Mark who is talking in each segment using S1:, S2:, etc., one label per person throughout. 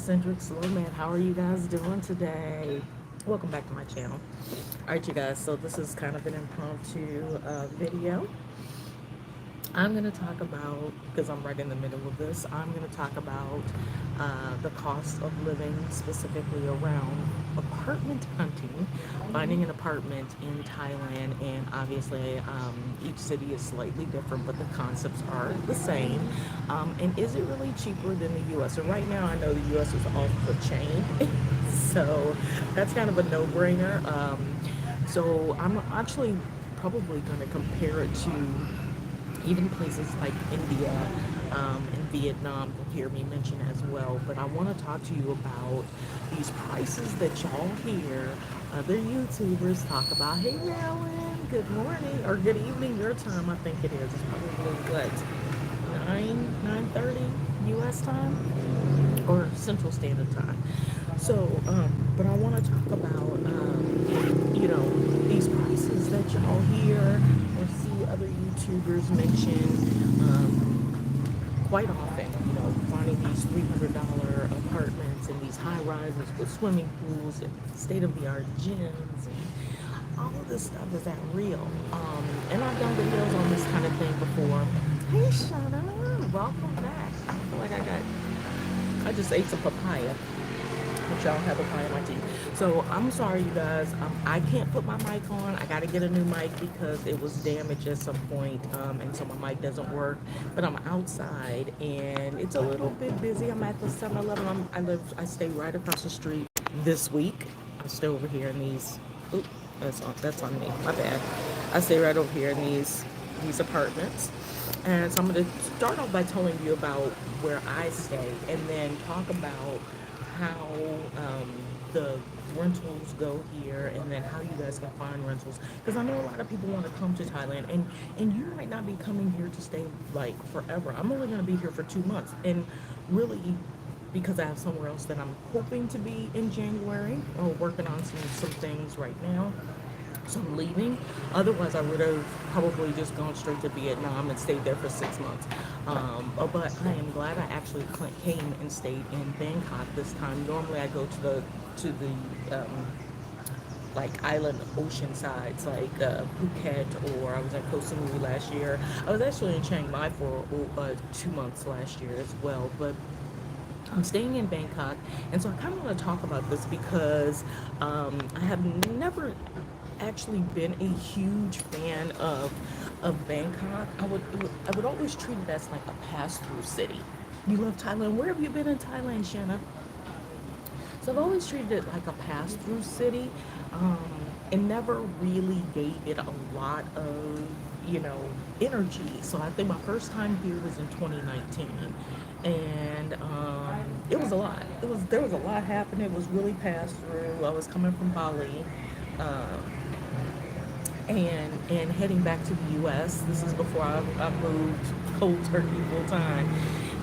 S1: Eccentric, SLO-mad. How are you guys doing today? Welcome back to my channel. Alright, you guys, so this is kind of an impromptu video. I'm going to talk about, because I'm right in the middle of this, I'm going to talk about the cost of living, specifically around apartment hunting, finding an apartment in Thailand, and obviously each city is slightly different, but the concepts are the same. And is it really cheaper than the US? So right now I know the US is off the chain, so that's kind of a no-brainer. So I'm actually probably going to compare it to even places like India and Vietnam. You'll hear me mention as well. But I want to talk to you about these prices that y'all hear other YouTubers talk about. Hey, Marilyn, good morning or good evening your time. I think it is. It's probably what, 9:30 U.S. time or Central Standard Time. So, but I want to talk about, these prices that y'all hear or see other YouTubers mention quite often. Finding these $300 apartments and these high rises with swimming pools and state-of-the-art gyms and all of this stuff. Is that real? And I've done videos on this kind of thing before. Hey, Shauna, welcome back. I feel like I just ate some papaya. But y'all have papaya in my teeth. So I'm sorry, you guys. I can't put my mic on. I got to get a new mic because it was damaged at some point, and so my mic doesn't work. But I'm outside, and it's a little bit busy. I'm at the 7-Eleven. I stay right across the street this week. I stay over here in these. Oop, that's on me. My bad. I stay right over here in these apartments. And so I'm going to start off by telling you about where I stay, and then talk about how the rentals go here, and then how you guys can find rentals, because I know a lot of people want to come to Thailand, and you might not be coming here to stay like forever. I'm only going to be here for 2 months, and really because I have somewhere else that I'm hoping to be in January, or working on some things right now. So I'm leaving. Otherwise, I would have probably just gone straight to Vietnam and stayed there for 6 months. But I am glad I actually came and stayed in Bangkok this time. Normally, I go to the like island ocean sides, like Phuket, or I was at Koh Samui last year. I was actually in Chiang Mai for 2 months last year as well. But I'm staying in Bangkok, and so I kind of want to talk about this because I have never actually been a huge fan of Bangkok. I would always treat it as like a pass-through city. You love Thailand. Where have you been in Thailand, Shanna? So I've always treated it like a pass-through city, um, and never really gave it a lot of, energy. So I think my first time here was in 2019, and it was a lot. There was a lot happening. It was really pass-through. I was coming from Bali. Um, and heading back to the U.S. This is before I moved cold turkey full time.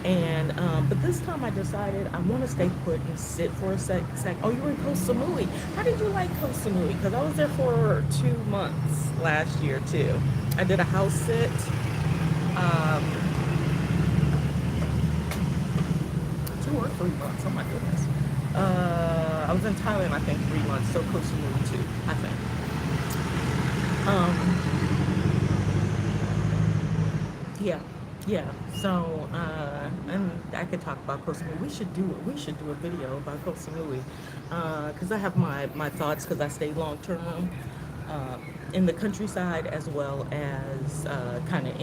S1: And but this time I decided I want to stay put and sit for a sec. Oh, you were in Koh Samui. How did you like Koh Samui? Because I was there for 2 months last year too. I did a house sit. Um, 2 or 3 months. Oh my goodness. I was in Thailand, I think, 3 months. So Koh Samui too, I think. Um, yeah, yeah. So, and I could talk about Koh Samui. We should do a video about Koh Samui, because I have my thoughts, because I stay long term, in the countryside, as well as kind of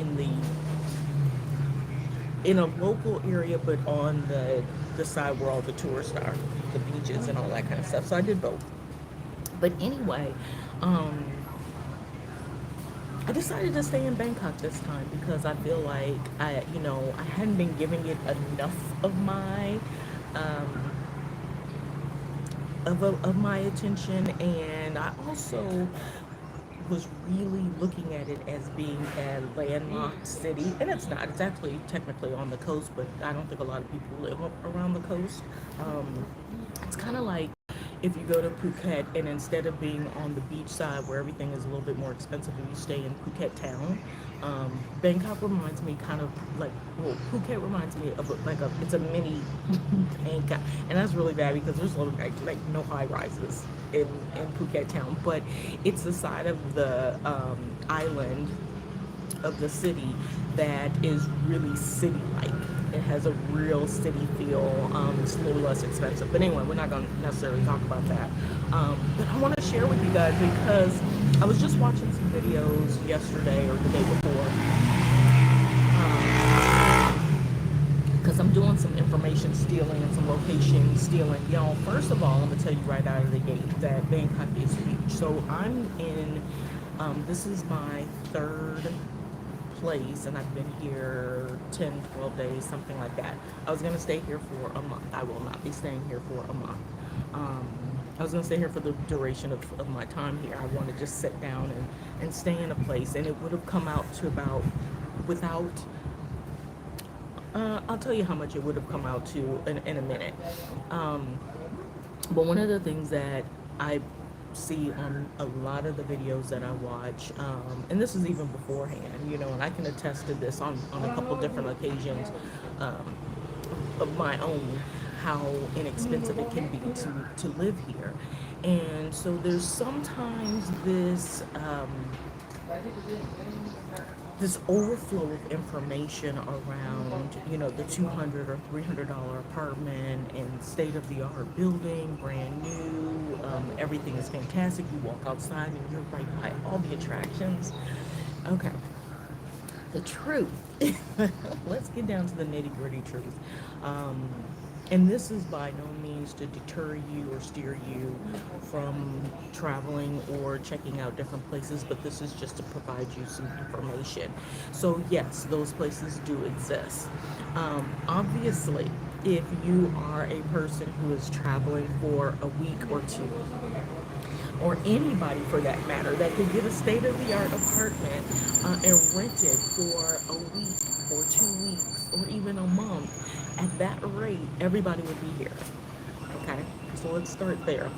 S1: in a local area, but on the side where all the tourists are, the beaches and all that kind of stuff. So I did both. But anyway, um, I decided to stay in Bangkok this time because I feel like I hadn't been giving it enough of my um, of my attention, and I also was really looking at it as being a landlocked city, and it's not. It's actually technically on the coast, but I don't think a lot of people live up around the coast. It's kind of like if you go to Phuket and instead of being on the beach side where everything is a little bit more expensive, and you stay in Phuket town, Bangkok reminds me kind of like, well, Phuket reminds me of it's a mini Bangkok, and that's really bad because there's like no high rises in Phuket town, but it's the side of the island of the city that is really city-like. It has a real city feel. It's a little less expensive. But anyway, we're not going to necessarily talk about that. But I want to share with you guys because I was just watching some videos yesterday or the day before, because I'm doing some information stealing and some location stealing. Y'all, first of all, I'm going to tell you right out of the gate that Bangkok is huge. So I'm in, this is my third place, and I've been here 10, 12 days, something like that. I was going to stay here for a month. I will not be staying here for a month. Um, I was going to stay here for the duration of my time here. I want to just sit down and stay in a place, and it would have come out to about, without, I'll tell you how much it would have come out to in a minute. Um, but one of the things that I see on a lot of the videos that I watch, and this is even beforehand, and I can attest to this on a couple different occasions um, of my own, how inexpensive it can be to live here. And so there's sometimes this overflow of information around, the $200 or $300 apartment and state of the art building, brand new. Everything is fantastic. You walk outside and you're right by all the attractions. Okay, the truth. Let's get down to the nitty gritty truth. Um, and this is by no means to deter you or steer you from traveling or checking out different places, but this is just to provide you some information. So, yes, those places do exist. Obviously, if you are a person who is traveling for a week or two, or anybody for that matter, that could get a state of the art apartment and rent it for a week or 2 weeks or even a month, at that rate, everybody would be here. Okay, so let's start there.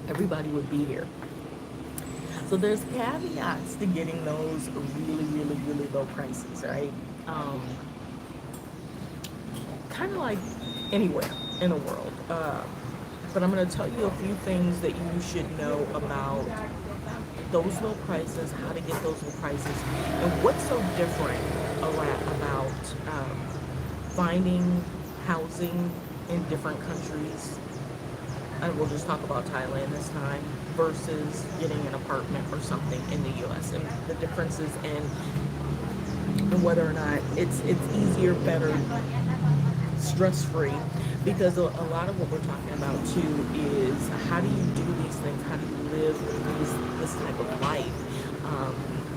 S1: Everybody would be here. So there's caveats to getting those really, really, really low prices, right? Um, Kind of like anywhere in the world. But I'm going to tell you a few things that you should know about those low prices, how to get those low prices, and what's so different about finding housing in different countries. And we'll just talk about Thailand this time versus getting an apartment or something in the U.S. and the differences in whether or not it's easier, better, stress-free, because a lot of what we're talking about too is how do you do these things, how do you live this type of life,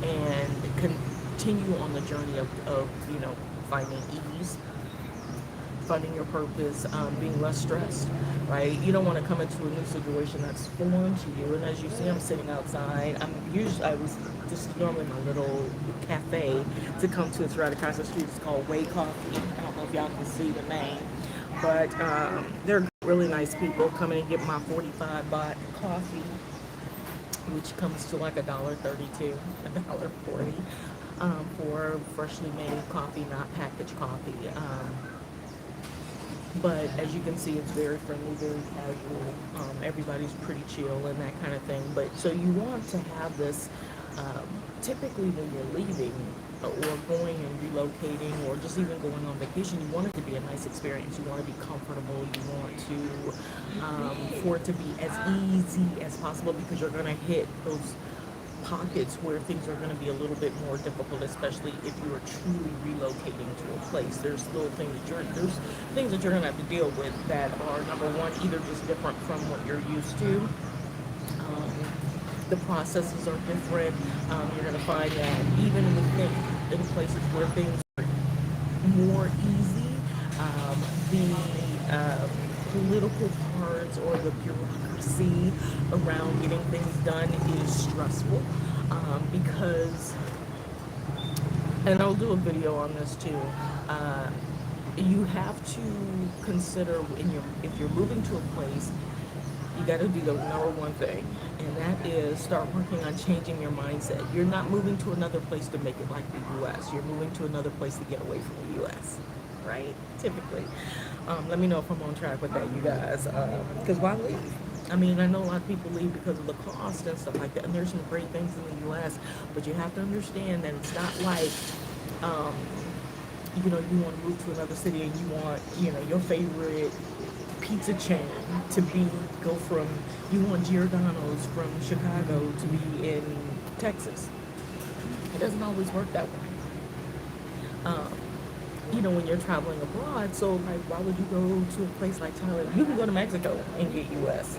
S1: and continue on the journey of finding ease, finding your purpose, being less stressed, right? You don't want to come into a new situation that's foreign to you. And as you see, I'm sitting outside. I was just normally my little cafe to come to. It's right across the street. It's called Way Coffee. I don't know if y'all can see the name, but they're really nice people. Come in and get my 45 baht coffee, which comes to like $1.32, $1.40 for freshly made coffee, not packaged coffee. But as you can see, it's very friendly, very casual. Everybody's pretty chill and that kind of thing. But so you want to have this, typically when you're leaving or going and relocating or just even going on vacation, you want it to be a nice experience. You want to be comfortable. You want to, for it to be as easy as possible, because you're going to hit those pockets where things are going to be a little bit more difficult, especially if you are truly relocating to a place. There's things that you're going to have to deal with that are, number one, either just different from what you're used to. The processes are different. You're going to find that even in places where things are more easy, the political parts or the bureaucracy around getting things done is stressful, because, and I'll do a video on this too, you have to consider if you're moving to a place, you got to do the number one thing, and that is start working on changing your mindset. You're not moving to another place to make it like the U.S. You're moving to another place to get away from the U.S. Right? Typically. Let me know if I'm on track with that, you guys. Because why leave? I mean, I know a lot of people leave because of the cost and stuff like that, and there's some great things in the U.S., but you have to understand that it's not like um, you want to move to another city and you want, your favorite pizza chain to go from, you want Giordano's from Chicago to be in Texas. It doesn't always work that way. Um, when you're traveling abroad, so like, why would you go to a place like Thailand? You can go to Mexico and get US.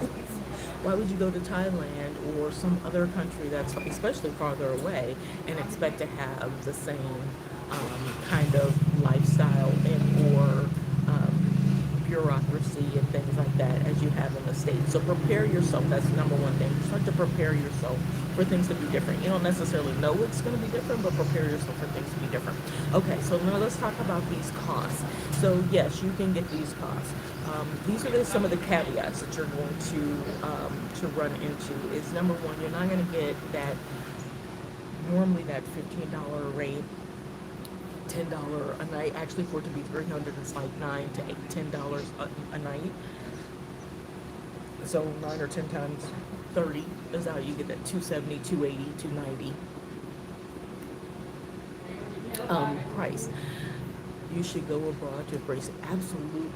S1: Why would you go to Thailand or some other country that's especially farther away and expect to have the same kind of lifestyle and or bureaucracy and things like that as you have in the States? So prepare yourself. That's the number one thing. Start to prepare yourself for things to be different. You don't necessarily know it's going to be different, but prepare yourself for things to be different. Okay, so now let's talk about these costs. So yes, you can get these costs. These are some of the caveats that you're going to run into. Is number one, you're not going to get that normally that $15 rate, $10 a night. Actually, for it to be 300, it's like $9 to $10 a night. So 9 or 10 times 30 is how you get that 270, 280, 290 price. You should go abroad to embrace it. Absolutely.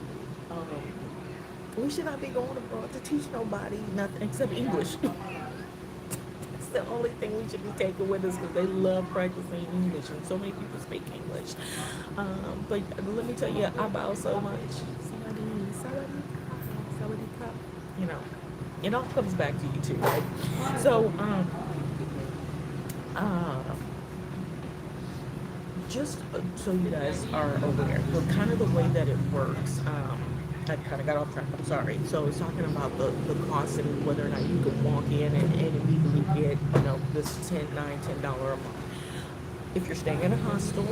S1: We should not be going abroad to teach nobody nothing except English. That's the only thing we should be taking with us, because they love practicing English, and so many people speak English. But let me tell you, I bow so much. It all comes back to you too, right? So, just so you guys are aware, kind of the way that it works. I kind of got off track. I'm sorry. So it's talking about the cost and whether or not you can walk in and immediately get this $10 a month. If you're staying in a hostel,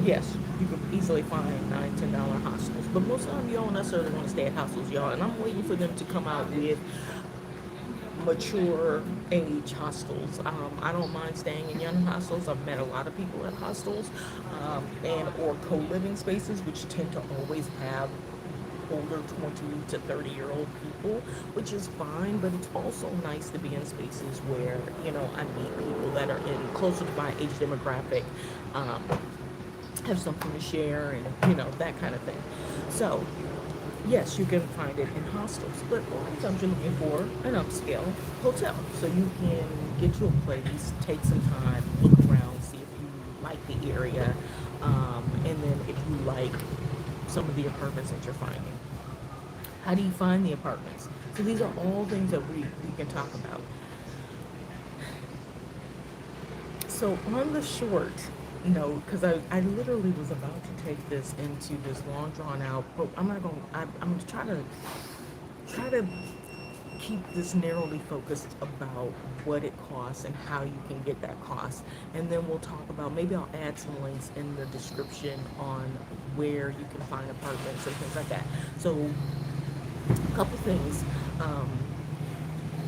S1: yes, you could easily find $9, $10 hostels. But most of them, you don't necessarily want to stay at hostels, y'all. And I'm waiting for them to come out with mature age hostels. I don't mind staying in young hostels. I've met a lot of people at hostels and or co-living spaces, which tend to always have older 20 to 30-year-old people, which is fine, but it's also nice to be in spaces where I meet people that are in closer to my age demographic, have something to share, and that kind of thing. So yes, you can find it in hostels, but a lot of times you're looking for an upscale hotel, so you can get to a place, take some time, look around, see if you like the area, and then if you like some of the apartments that you're finding. How do you find the apartments? So these are all things that we can talk about. So on the short note, because I literally was about to take this into this long drawn out, but I'm not going. I'm going to try to keep this narrowly focused about what it costs and how you can get that cost, and then we'll talk about, maybe I'll add some links in the description on where you can find apartments and things like that. So a couple things.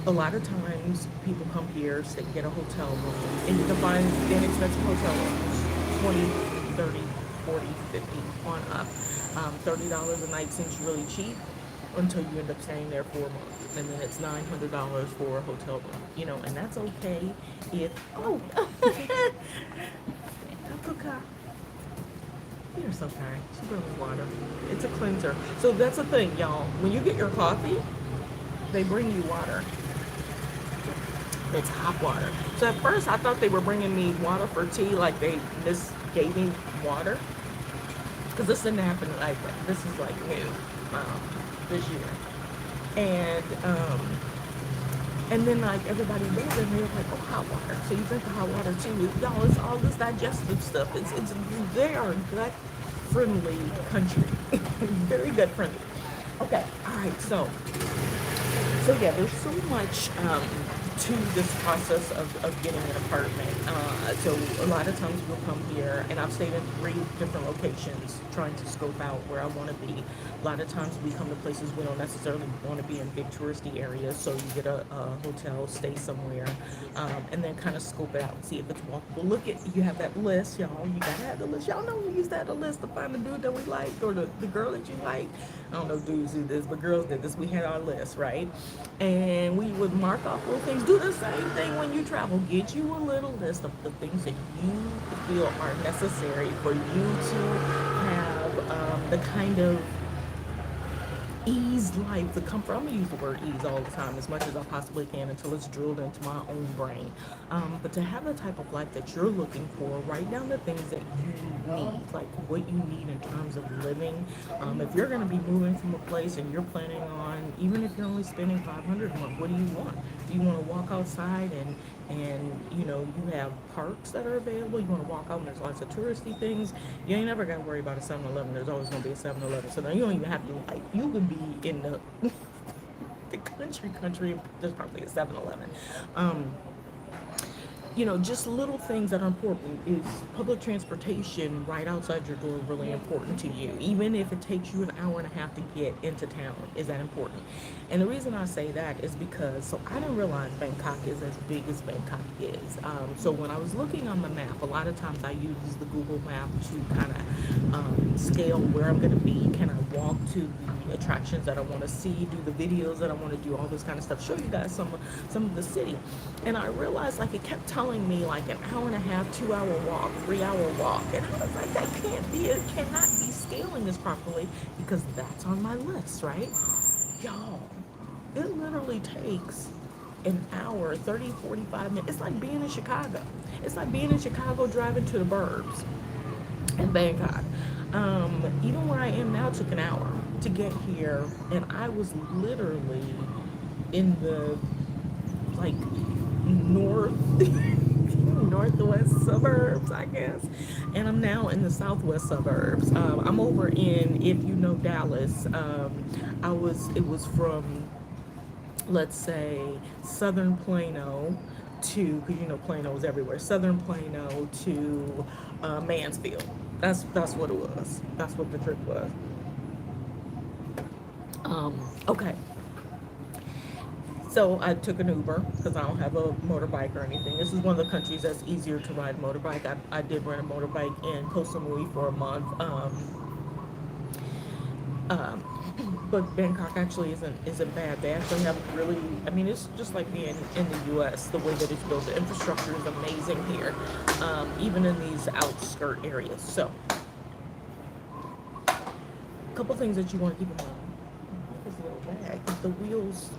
S1: A lot of times people come here, say, get a hotel room, and you can find inexpensive hotel rooms, 20, 30, 40, 50 on up. $30 a night seems really cheap until you end up staying there for a month, and then it's $900 for a hotel room, and that's okay if, you're so kind. She brought me water. It's a cleanser. So that's the thing, y'all. When you get your coffee, they bring you water. It's hot water. So at first I thought they were bringing me water for tea, like they just gave me water. Because this didn't happen like that. This is like new this year. And then like everybody there, and they were like, oh, hot water. So you drink the hot water too. Y'all, it's all this digestive stuff. They are a gut friendly country. Very gut friendly. Okay, all right, so yeah, there's so much to this process of getting an apartment. So a lot of times we'll come here, and I've stayed in 3 different locations trying to scope out where I want to be. A lot of times we come to places we don't necessarily want to be in, big touristy areas, so you get a hotel, stay somewhere, and then kind of scope it out and see if it's walkable. Look at, you have that list, y'all. You gotta have the list. Y'all know we use that the list to find the dude that we like, or the girl that you like. I don't know if dudes do this, but girls did this. We had our list, right? And we would mark off little things. Do the same thing when you travel. Get you a little list of the things that you feel are necessary for you to have the kind of ease life, the comfort. I'm gonna use the word ease all the time as much as I possibly can until it's drilled into my own brain. But to have the type of life that you're looking for, write down the things that you need, like what you need in terms of living. If you're gonna be moving from a place and you're planning on, even if you're only spending 500 a month, what do you want? Do you want to walk outside and you have parks that are available? You want to walk out and there's lots of touristy things. You ain't never got to worry about a 7-Eleven. There's always going to be a 7-Eleven. So then you don't even have to, like, you could be in the country, there's probably a 7-Eleven. Just little things that are important. Is public transportation right outside your door really important to you? Even if it takes you an hour and a half to get into town, is that important? And the reason I say that is because, so I didn't realize Bangkok is as big as Bangkok is. So when I was looking on the map, a lot of times I use the Google map to kind of scale where I'm going to be. Can I walk to the attractions that I want to see, do the videos that I want to do, all this kind of stuff, show you guys some of the city. And I realized, like, it kept telling me like an hour and a half, 2-hour walk, 3-hour walk, and I was like, that can't be, it cannot be scaling this properly, because that's on my list, right? Y'all, it literally takes an hour, 30, 45 minutes. It's like being in Chicago. It's like being in Chicago driving to the burbs in Bangkok. Even where I am now took an hour to get here, and I was literally in the, like, northwest suburbs, I guess, and I'm now in the southwest suburbs. I'm over in, if you know Dallas, it was from, let's say, southern Plano to, because Plano is everywhere, southern Plano to Mansfield. That's what it was. That's what the trip was. Okay. So I took an Uber because I don't have a motorbike or anything. This is one of the countries that's easier to ride a motorbike. I did rent a motorbike in Koh Samui for a month. But Bangkok actually isn't bad. They actually have really, I mean, it's just like being in the U.S. The way that it's built, the infrastructure is amazing here, even in these outskirt areas. So, a couple things that you want to keep in mind. This little bag, the wheels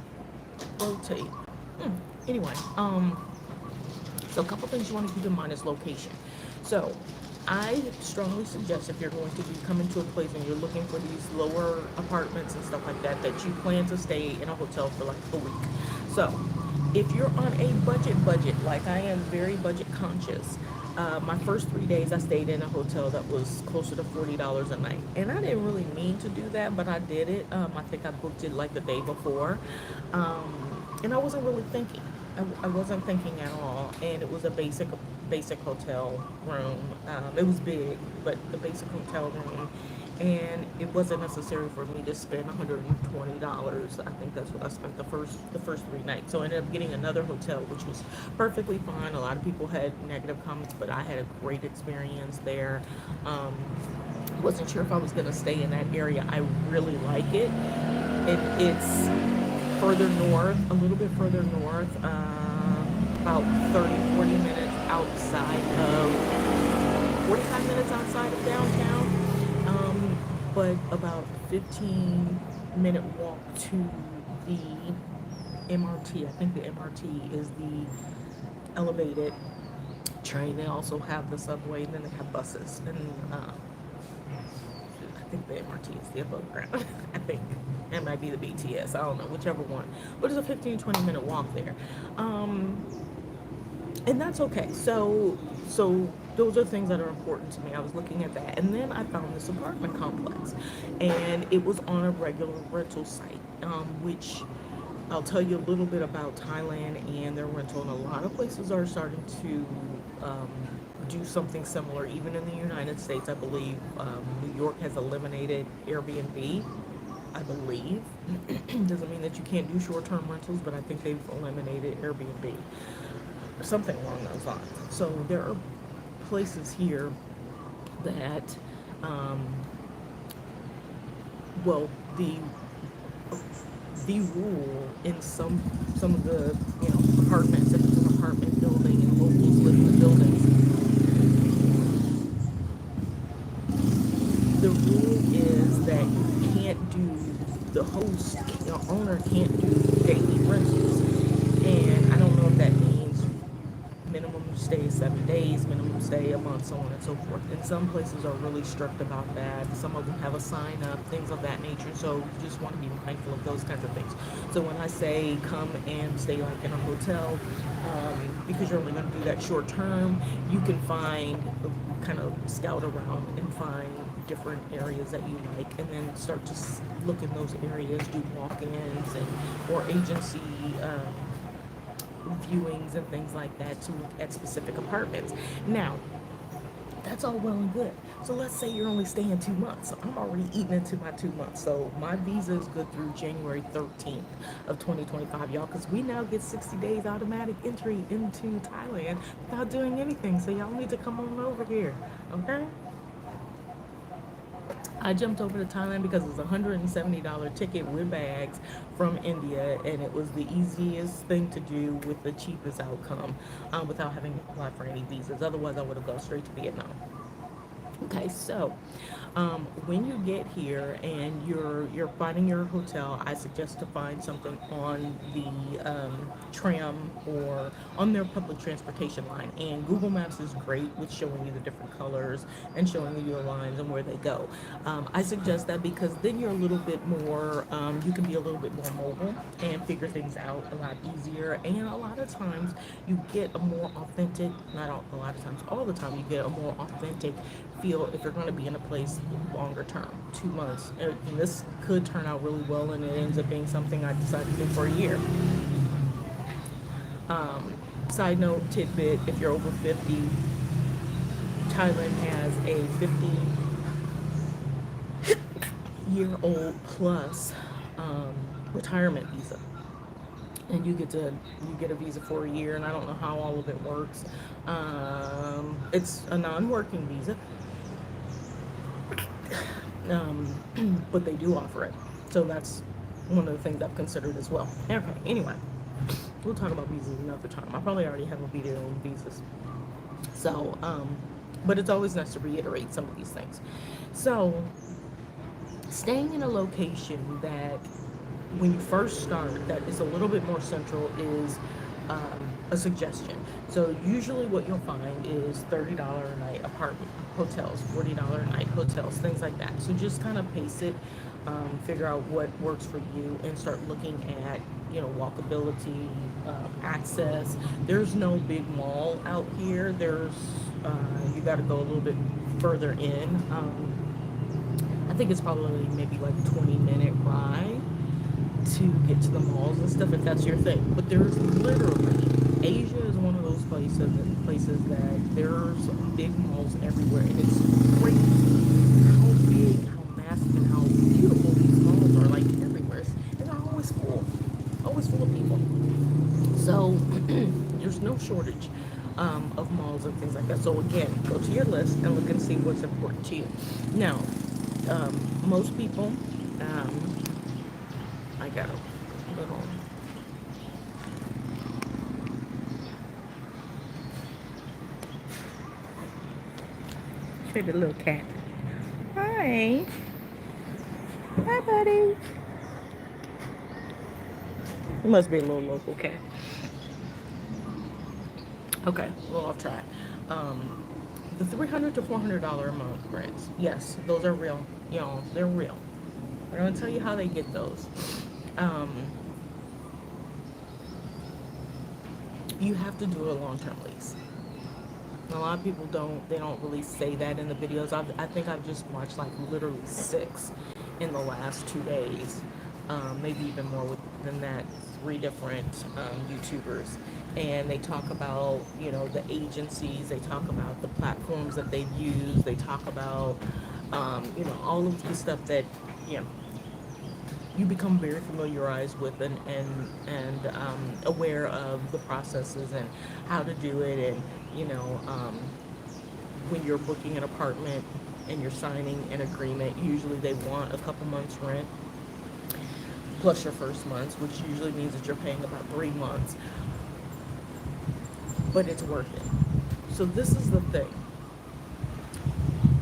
S1: rotate. Anyway, so a couple things you want to keep in mind is location. So I strongly suggest, if you're going to be coming to a place and you're looking for these lower apartments and stuff like that, that you plan to stay in a hotel for like a week. So if you're on a budget, like I am, very budget conscious, my first 3 days I stayed in a hotel that was closer to $40 a night. And I didn't really mean to do that, but I did it. I think I booked it like the day before. And I wasn't really thinking. I wasn't thinking at all. And it was a basic hotel room. It was big, but the basic hotel room. And it wasn't necessary for me to spend $120. I think that's what I spent the first 3 nights. So I ended up getting another hotel, which was perfectly fine. A lot of people had negative comments, but I had a great experience there. Wasn't sure if I was going to stay in that area. I really like it. It's further north, a little bit further north, about 30, 40 minutes outside of, 45 minutes outside of downtown. But about 15-minute walk to the MRT. I think the MRT is the elevated train. They also have the subway, and then they have buses. And I think the MRT is the above ground. I think it might be the BTS. I don't know, whichever one. But it's a 15-20 minute walk there. And that's okay. So those are things that are important to me. I was looking at that, and then I found this apartment complex, and it was on a regular rental site, which I'll tell you a little bit about Thailand and their rental, and a lot of places are starting to do something similar. Even in the United States, I believe New York has eliminated Airbnb. I believe doesn't mean that you can't do short-term rentals, but I think they've eliminated Airbnb, something along those lines. So there are places here that, um, well, the rule in some of the apartments, if it's an apartment building and locals live in the buildings, the rule is that you can't do the host, owner can't do daily rentals, and I don't know if that means minimum stay 7 days, minimum stay a month, so on and so forth. And some places are really strict about that. Some of them have a sign up, things of that nature. So you just want to be mindful of those kinds of things. So when I say come and stay like in a hotel, because you're only going to do that short term, you can find, kind of scout around and find different areas that you like, and then start to look in those areas, do walk-ins and or agency. Viewings and things like that to look at specific apartments. Now, that's all well and good. So let's say you're only staying 2 months. So I'm already eating into my 2 months. So my visa is good through January 13th of 2025, y'all, because we now get 60 days automatic entry into Thailand without doing anything. So y'all need to come on over here, okay? I jumped over to Thailand because it was a $170 ticket with bags from India, and it was the easiest thing to do with the cheapest outcome, without having to apply for any visas. Otherwise, I would have gone straight to Vietnam. Okay, so when you get here and you're finding your hotel, I suggest to find something on the tram or on their public transportation line. And Google Maps is great with showing you the different colors and showing you your lines and where they go. I suggest that because then you're a little bit more, you can be a little bit more mobile and figure things out a lot easier. And a lot of times you get a more authentic, not all, a lot of times, all the time, you get a more authentic feel if you're going to be in a place longer term, 2 months. And this could turn out really well, and it ends up being something I decided to do for a year. Side note tidbit: if you're over 50, Thailand has a 50-year-old plus retirement visa, and you get a visa for a year. And I don't know how all of it works. It's a non-working visa, but they do offer it. So that's one of the things I've considered as well. Okay, anyway, we'll talk about visas another time. I probably already have a video on visas. So, but it's always nice to reiterate some of these things. So, staying in a location that when you first start that is a little bit more central is a suggestion. So usually what you'll find is $30 a night apartment hotels, $40 a night hotels, things like that. So just kind of pace it, figure out what works for you, and start looking at walkability, access. There's no big mall out here. There's you got to go a little bit further in. I think it's probably maybe like a 20-minute ride to get to the malls and stuff if that's your thing. But there's literally, Asia is one of those places that there's big malls everywhere, and it's crazy how big, how massive, and how beautiful these malls are, like everywhere. And they're always full of people. So there's no shortage of malls and things like that. So again, go to your list and look and see what's important to you. Now, most people, I got a little. Pretty little cat. Hi. Hi, buddy. It must be a little local cat. Okay, a little off track. The $300 to $400 a month rents. Yes, those are real. Y'all, they're real. I'm gonna tell you how they get those. Um, you have to do a long-term lease. A lot of people they don't really say that in the videos. I think I've just watched like literally 6 in the last 2 days, maybe even more with than that, three different YouTubers, and they talk about, you know, the agencies, they talk about the platforms that they've used, they talk about, you know, all of the stuff that, you know, you become very familiarized with, and aware of the processes and how to do it, and you know, when you're booking an apartment and you're signing an agreement, usually they want a couple months rent plus your first months, which usually means that you're paying about 3 months, but it's worth it. So this is the thing.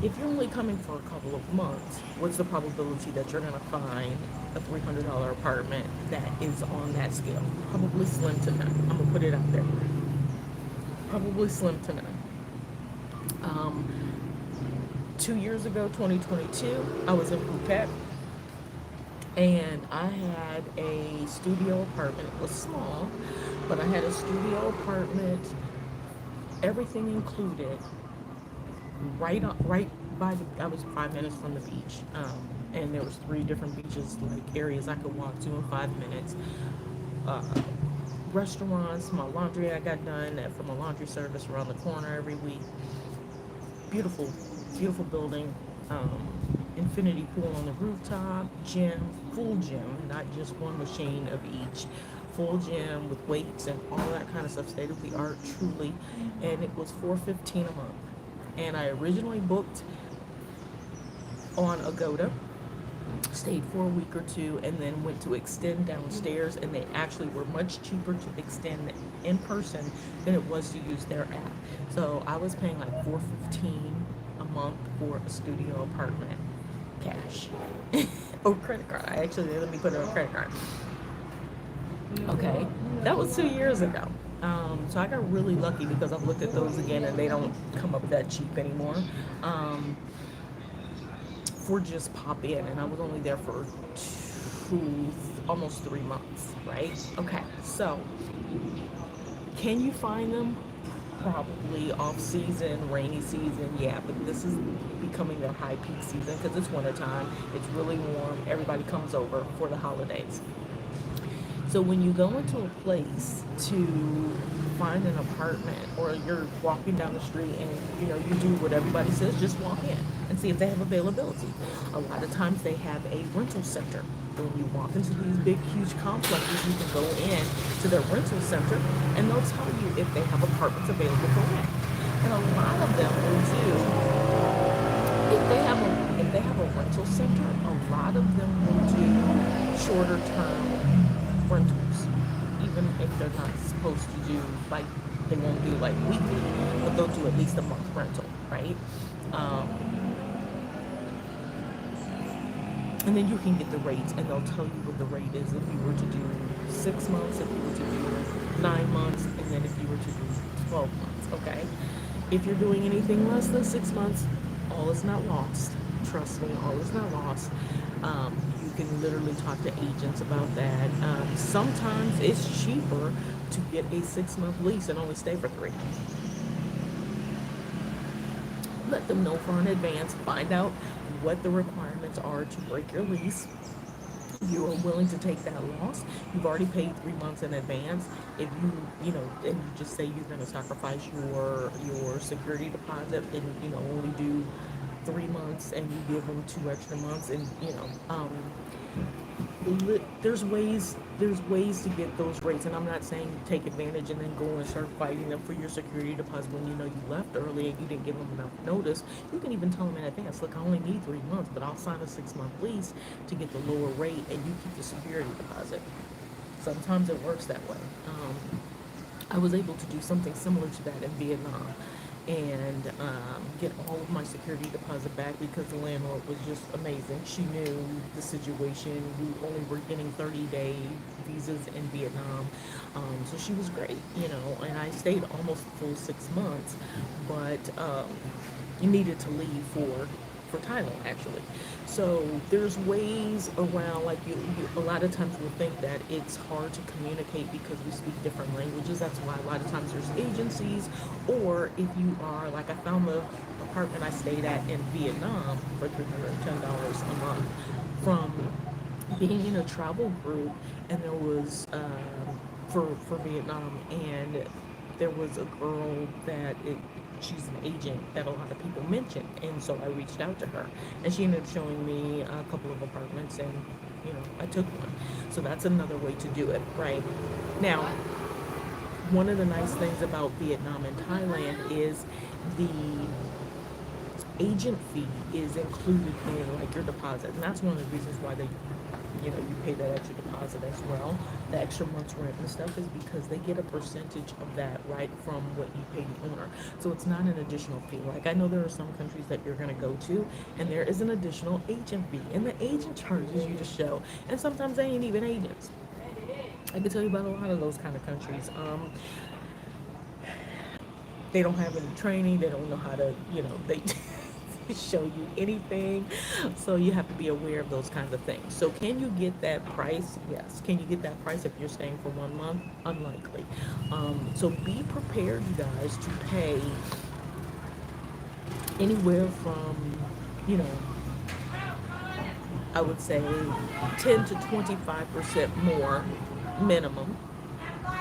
S1: If you're only coming for a couple of months, what's the probability that you're going to find a $300 apartment that is on that scale? Probably slim to none. I'm going to put it out there. Probably slim to none. 2 years ago, 2022, I was in Phuket, and I had a studio apartment. It was small, but I had a studio apartment, everything included, right by the. I was 5 minutes from the beach, and there was three different beaches, like areas I could walk to in 5 minutes. Uh, Restaurants, my laundry I got done from a laundry service around the corner every week. Beautiful, beautiful building. Infinity pool on the rooftop, gym, full gym, not just one machine of each. Full gym with weights and all that kind of stuff, state of the art, truly. And it was $415 a month. And I originally booked on Agoda, stayed for a week or two, and then went to extend downstairs, and they actually were much cheaper to extend in person than it was to use their app. So I was paying like $415 a month for a studio apartment, cash. Or credit card. I actually let me put it on credit card. Okay, that was 2 years ago. So I got really lucky because I've looked at those again, and they don't come up that cheap anymore. For just pop in, and I was only there for almost 3 months, right? Okay, so can you find them? Probably off season, rainy season, yeah, but this is becoming their high peak season because it's winter time. It's really warm. Everybody comes over for the holidays. So when you go into a place to find an apartment, or you're walking down the street and you know you do what everybody says, just walk in and see if they have availability. A lot of times they have a rental center. When you walk into these big, huge complexes, you can go in to their rental center and they'll tell you if they have apartments available for rent. And a lot of them will do. If they have a rental center, a lot of them will do shorter term rentals, even if they're not supposed to do, like, they won't do like weekly, but they'll do at least a month rental, right? Um, and then you can get the rates, and they'll tell you what the rate is if you were to do 6 months, if you were to do 9 months, and then if you were to do 12 months, okay? If you're doing anything less than 6 months, all is not lost. Trust me, all is not lost. You can literally talk to agents about that. Sometimes it's cheaper to get a 6 month lease and only stay for 3. Let them know far in advance. Find out what the requirements are to break your lease. You are willing to take that loss. You've already paid 3 months in advance. If you know, and you just say you're going to sacrifice your security deposit, and you know only do 3 months, and you give them 2 extra months, and you know, there's ways to get those rates, and I'm not saying take advantage and then go and start fighting them for your security deposit when you know you left early and you didn't give them enough notice. You can even tell them in advance, look, I only need 3 months, but I'll sign a 6 month lease to get the lower rate, and you keep the security deposit. Sometimes it works that way. I was able to do something similar to that in Vietnam, and get all of my security deposit back because the landlord was just amazing. She knew the situation. We only were getting 30-day visas in Vietnam. So she was great, you know, and I stayed almost a full 6 months, but you needed to leave for Thailand, actually. So there's ways around, like you a lot of times we'll think that it's hard to communicate because we speak different languages. That's why a lot of times there's agencies, or if you are, like I found the apartment I stayed at in Vietnam for $310 a month from being in a travel group, and there was for Vietnam, and there was a girl that she's an agent that a lot of people mentioned, and so I reached out to her, and she ended up showing me a couple of apartments, and I took one. So that's another way to do it, right? Now, one of the nice things about Vietnam and Thailand is the agent fee is included in like your deposit, and that's one of the reasons why you pay that extra deposit as well. The extra month's rent and stuff is because they get a percentage of that right from what you pay the owner. So it's not an additional fee. Like I know there are some countries that you're gonna go to, and there is an additional agent fee, and the agent charges you to show, and sometimes they ain't even agents. I can tell you about a lot of those kind of countries. They don't have any training. They don't know how to, they show you anything. So you have to be aware of those kinds of things. So can you get that price? Yes. Can you get that price if you're staying for 1 month? Unlikely. So be prepared, you guys, to pay anywhere from, you know, I would say 10 to 25% more minimum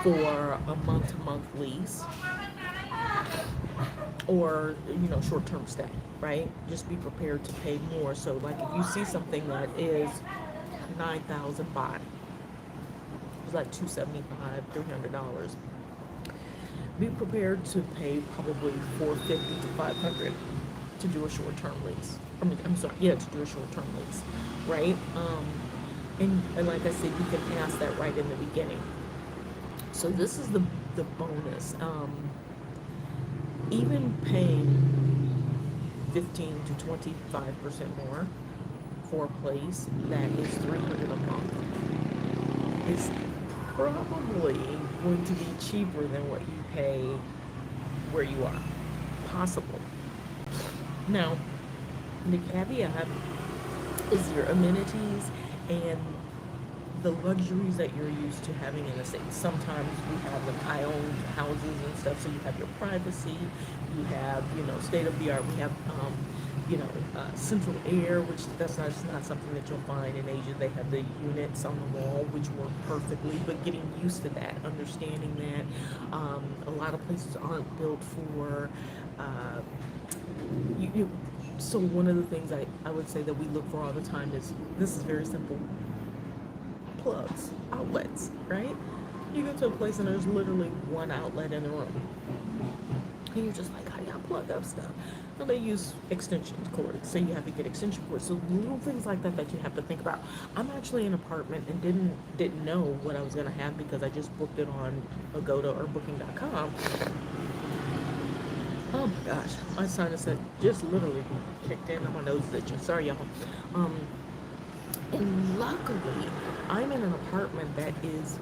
S1: for a month-to-month lease or short-term stay, right? Just be prepared to pay more. So like if you see something that is 9,000 baht, it's like $275, $300, be prepared to pay probably 450 to 500 to do a short-term lease. I'm sorry, yeah, to do a short-term lease, right? And like I said, you can ask that right in the beginning. So this is the bonus. Even paying 15 to 25% more for a place that is 300 a month is probably going to be cheaper than what you pay where you are. Possible. Now, the caveat is your amenities and the luxuries that you're used to having in the States. Sometimes we have them. I own houses and stuff, so you have your privacy, you have, state of the art. We have, central air, which that's not something that you'll find in Asia. They have the units on the wall, which work perfectly, but getting used to that, understanding that a lot of places aren't built for, so one of the things I would say that we look for all the time is, this is very simple, plugs, outlets, right? You go to a place and there's literally one outlet in the room. And you're just like, how do y'all plug up stuff? Well, they use extension cords, so you have to get extension cords. So little things like that that you have to think about. I'm actually in an apartment and didn't know what I was gonna have because I just booked it on Agoda or Booking.com. Oh my gosh, my sinus had just literally kicked in on my nose itching. Sorry, y'all. And luckily, I'm in an apartment that is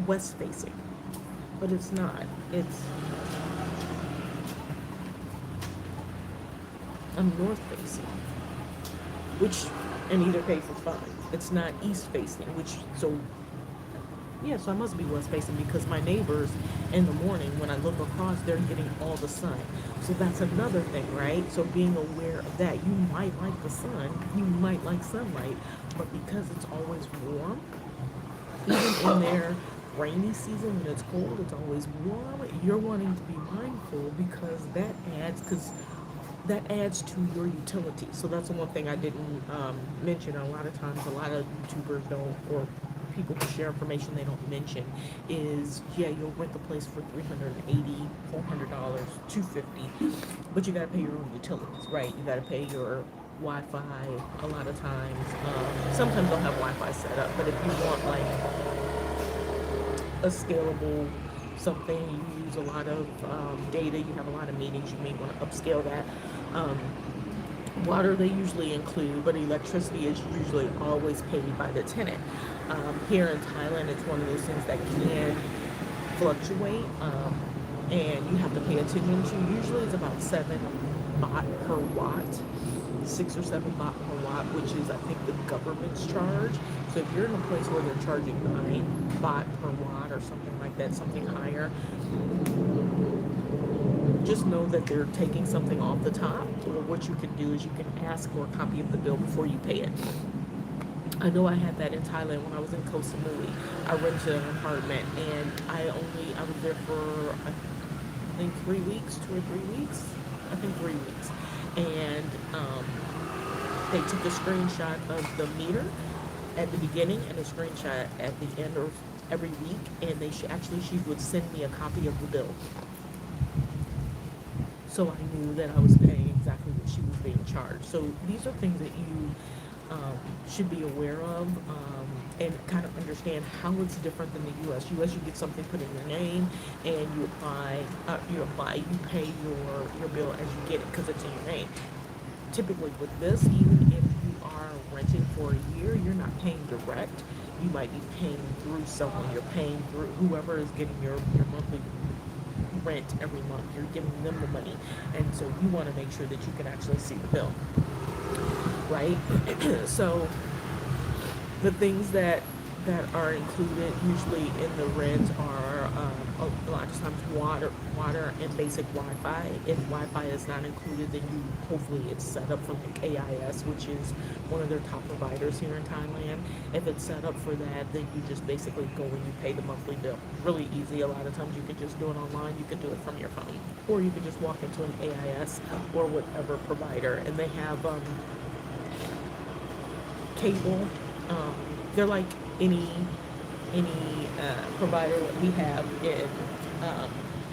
S1: west facing, but it's not. I'm north facing, which in either case is fine. It's not east facing, so I must be west facing because my neighbors in the morning when I look across, they're getting all the sun. So that's another thing, right? So being aware of that, you might like the sun, you might like sunlight, but because it's always warm, even in their rainy season when it's cold, it's always warm. You're wanting to be mindful because that adds to your utility. So that's the one thing I didn't mention. A lot of times, a lot of YouTubers don't, or people who share information they don't mention is, you'll rent the place for $380, $400, $250, but you got to pay your own utilities, right? You got to pay your Wi-Fi a lot of times. Sometimes they'll have Wi-Fi set up, but if you want like a scalable something, you use a lot of data, you have a lot of meetings, you may want to upscale that. Water they usually include, but electricity is usually always paid by the tenant. Here in Thailand, it's one of those things that can fluctuate, and you have to pay attention to. Usually it's about 7 baht per watt, 6 or 7 baht per watt, which is, I think, the government's charge. So if you're in a place where they're charging 9 baht per watt or something like that, something higher, just know that they're taking something off the top, or what you can do is you can ask for a copy of the bill before you pay it. I know I had that in Thailand when I was in Koh Samui. I rented an apartment, and I was there for I think 3 weeks, 2 or 3 weeks. I think 3 weeks, and they took a screenshot of the meter at the beginning and a screenshot at the end of every week, and she would send me a copy of the bill, so I knew that I was paying exactly what she was being charged. So these are things that you should be aware of, and kind of understand how it's different than the U.S. U.S. you get something put in your name, and you pay your bill as you get it because it's in your name. Typically with this, even if you are renting for a year, you're not paying direct. You might be paying through someone. You're paying through whoever is getting your monthly rent every month. You're giving them the money, and so you want to make sure that you can actually see the bill, right? So the things that are included usually in the rent are a lot of times water and basic Wi-Fi. If Wi-Fi is not included, then hopefully it's set up from the AIS, which is one of their top providers here in Thailand. If it's set up for that, then you just basically go and you pay the monthly bill. Really easy. A lot of times you can just do it online. You can do it from your phone, or you can just walk into an AIS or whatever provider, and they have cable. They're like any provider that we have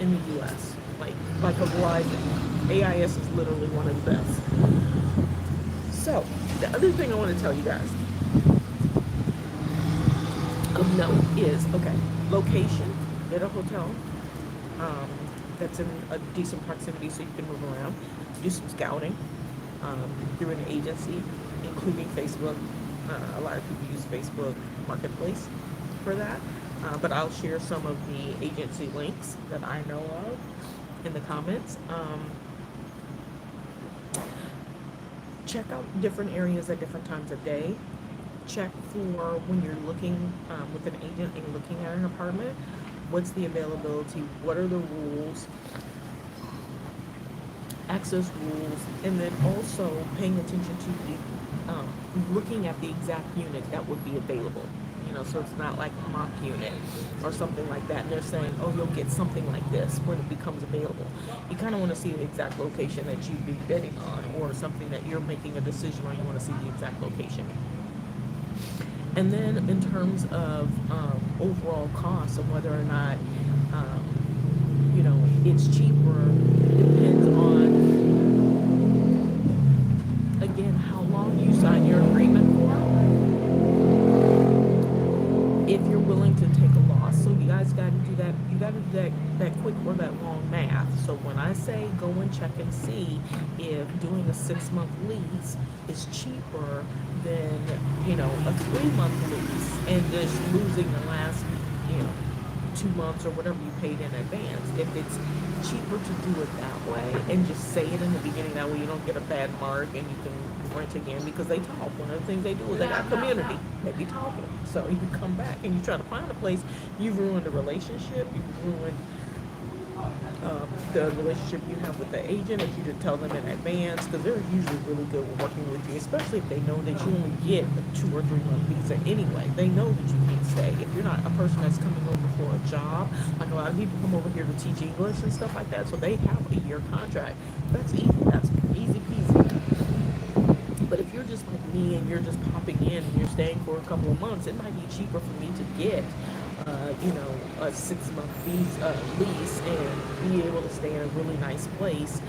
S1: in the U.S. Like a Verizon. AIS is literally one of the best. So the other thing I want to tell you guys of note is, okay, location. Get a hotel that's in a decent proximity so you can move around. Do some scouting through an agency, including Facebook. A lot of people use Facebook Marketplace for that, but I'll share some of the agency links that I know of in the comments. Check out different areas at different times of day. Check for when you're looking with an agent and looking at an apartment, what's the availability, what are the rules, access rules, and then also paying attention to the looking at the exact unit that would be available. So it's not like a mock unit or something like that, and they're saying, oh, you'll get something like this when it becomes available. You kind of want to see the exact location that you'd be bidding on, or something that you're making a decision on. You want to see the exact location. And then in terms of overall costs and whether or not it's cheaper, depends on, again, how long you sign your agreement for. If you're willing to take a loss, so you guys got to do that. You got to do that quick or that long math. So when I say go and check and see if doing a 6-month lease is cheaper than a 3-month lease, and just losing the last 2 months or whatever you paid in advance. If it's cheaper to do it that way and just say it in the beginning, that way you don't get a bad mark and you can rent again, because they talk. One of the things they do is they got community. They be talking. So you come back and you try to find a place, you've ruined a relationship, you've ruined the relationship you have with the agent if you didn't tell them in advance, because they're usually really good with working with you, especially if they know that you only get a 2 or 3 month visa anyway. They know that you can stay. If you're not a person that's coming over for a job, like a lot of people come over here to teach English and stuff like that, so they have a year contract. That's easy. That's easy peasy. But if you're just like me and you're just popping in and you're staying for a couple of months, it might be cheaper for me to get a 6-month lease and be able to stay in a really nice place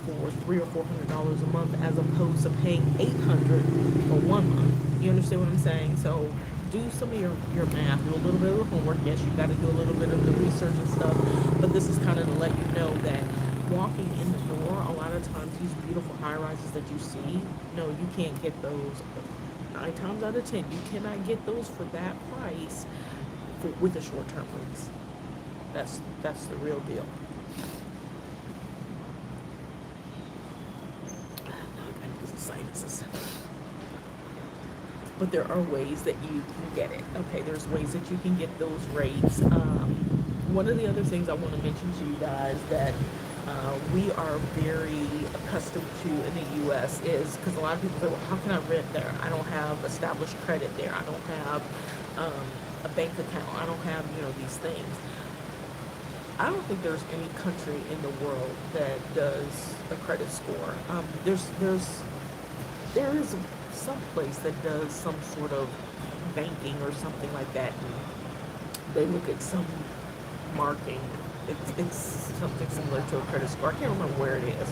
S1: for $300 or $400 a month, as opposed to paying $800 for 1 month. You understand what I'm saying? So do some of your math, do a little bit of the homework. Yes, you got to do a little bit of the research and stuff, but this is kind of to let you know that walking in the door, a lot of times these beautiful high rises that you see, no, you can't get those. 9 times out of 10, you cannot get those for that price with a short-term lease. That's the real deal. Sinuses. But there are ways that you can get it. Okay, there's ways that you can get those rates. One of the other things I want to mention to you guys that we are very accustomed to in the U.S. is because a lot of people say, well, how can I rent there? I don't have established credit there. I don't have a bank account. I don't have, these things. I don't think there's any country in the world that does a credit score. There is some place that does some sort of banking or something like that, and they look at some marking. It's something similar to a credit score. I can't remember where it is,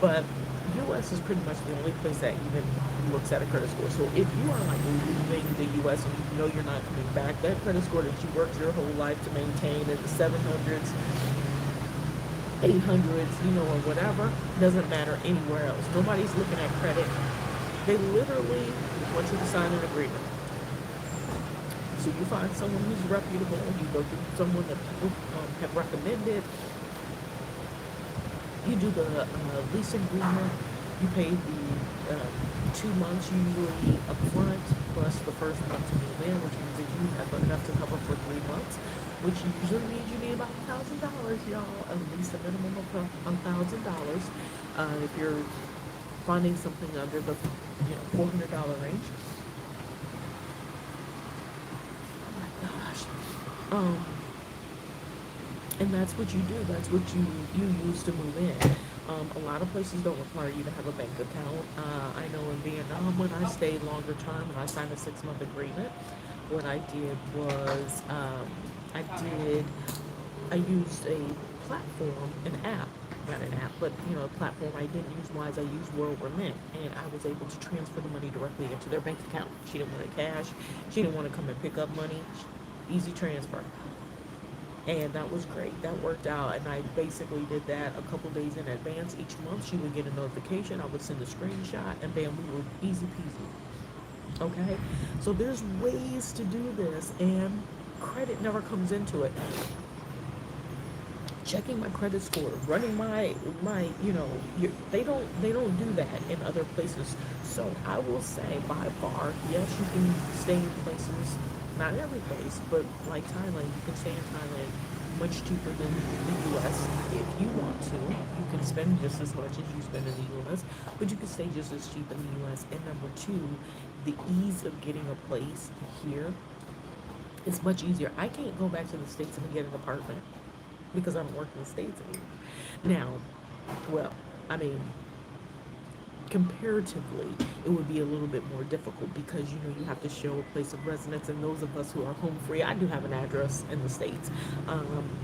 S1: but U.S. is pretty much the only place that even looks at a credit score. So if you are like leaving the U.S. and you know you're not coming back, that credit score that you worked your whole life to maintain in the 700s, 800s, or whatever, doesn't matter anywhere else. Nobody's looking at credit. They literally want you to sign an agreement. So you find someone who's reputable, you go to someone that people have recommended, you do the lease agreement, you pay the 2 months usually up front, plus the first month to move in, which means that you have enough to cover for 3 months, which usually means you need about $1,000, y'all, at least a minimum of $1,000. If you're finding something under the $400 range. Gosh. And that's what you do. That's what you use to move in. A lot of places don't require you to have a bank account. I know in Vietnam, when I stayed longer term and I signed a 6-month agreement, what I did was I used a platform, an app, not an app, but a platform I didn't use Wise. I used World Remit, and I was able to transfer the money directly into their bank account. She didn't want it cash. She didn't want to come and pick up money. Easy transfer. And that was great. That worked out. And I basically did that a couple days in advance. Each month she would get a notification. I would send a screenshot, and bam, we were easy peasy. Okay? So there's ways to do this, and credit never comes into it. Checking my credit score, running my they don't do that in other places. So I will say by far, yes, you can stay in places, not every place, but like Thailand, you can stay in Thailand much cheaper than the US. If you want to, you can spend just as much as you spend in the US, but you can stay just as cheap in the US. And number two, the ease of getting a place here is much easier. I can't go back to the States and get an apartment because I don't work in the States anymore. Now, well, I mean, comparatively, it would be a little bit more difficult because you have to show a place of residence, and those of us who are home free, I do have an address in the States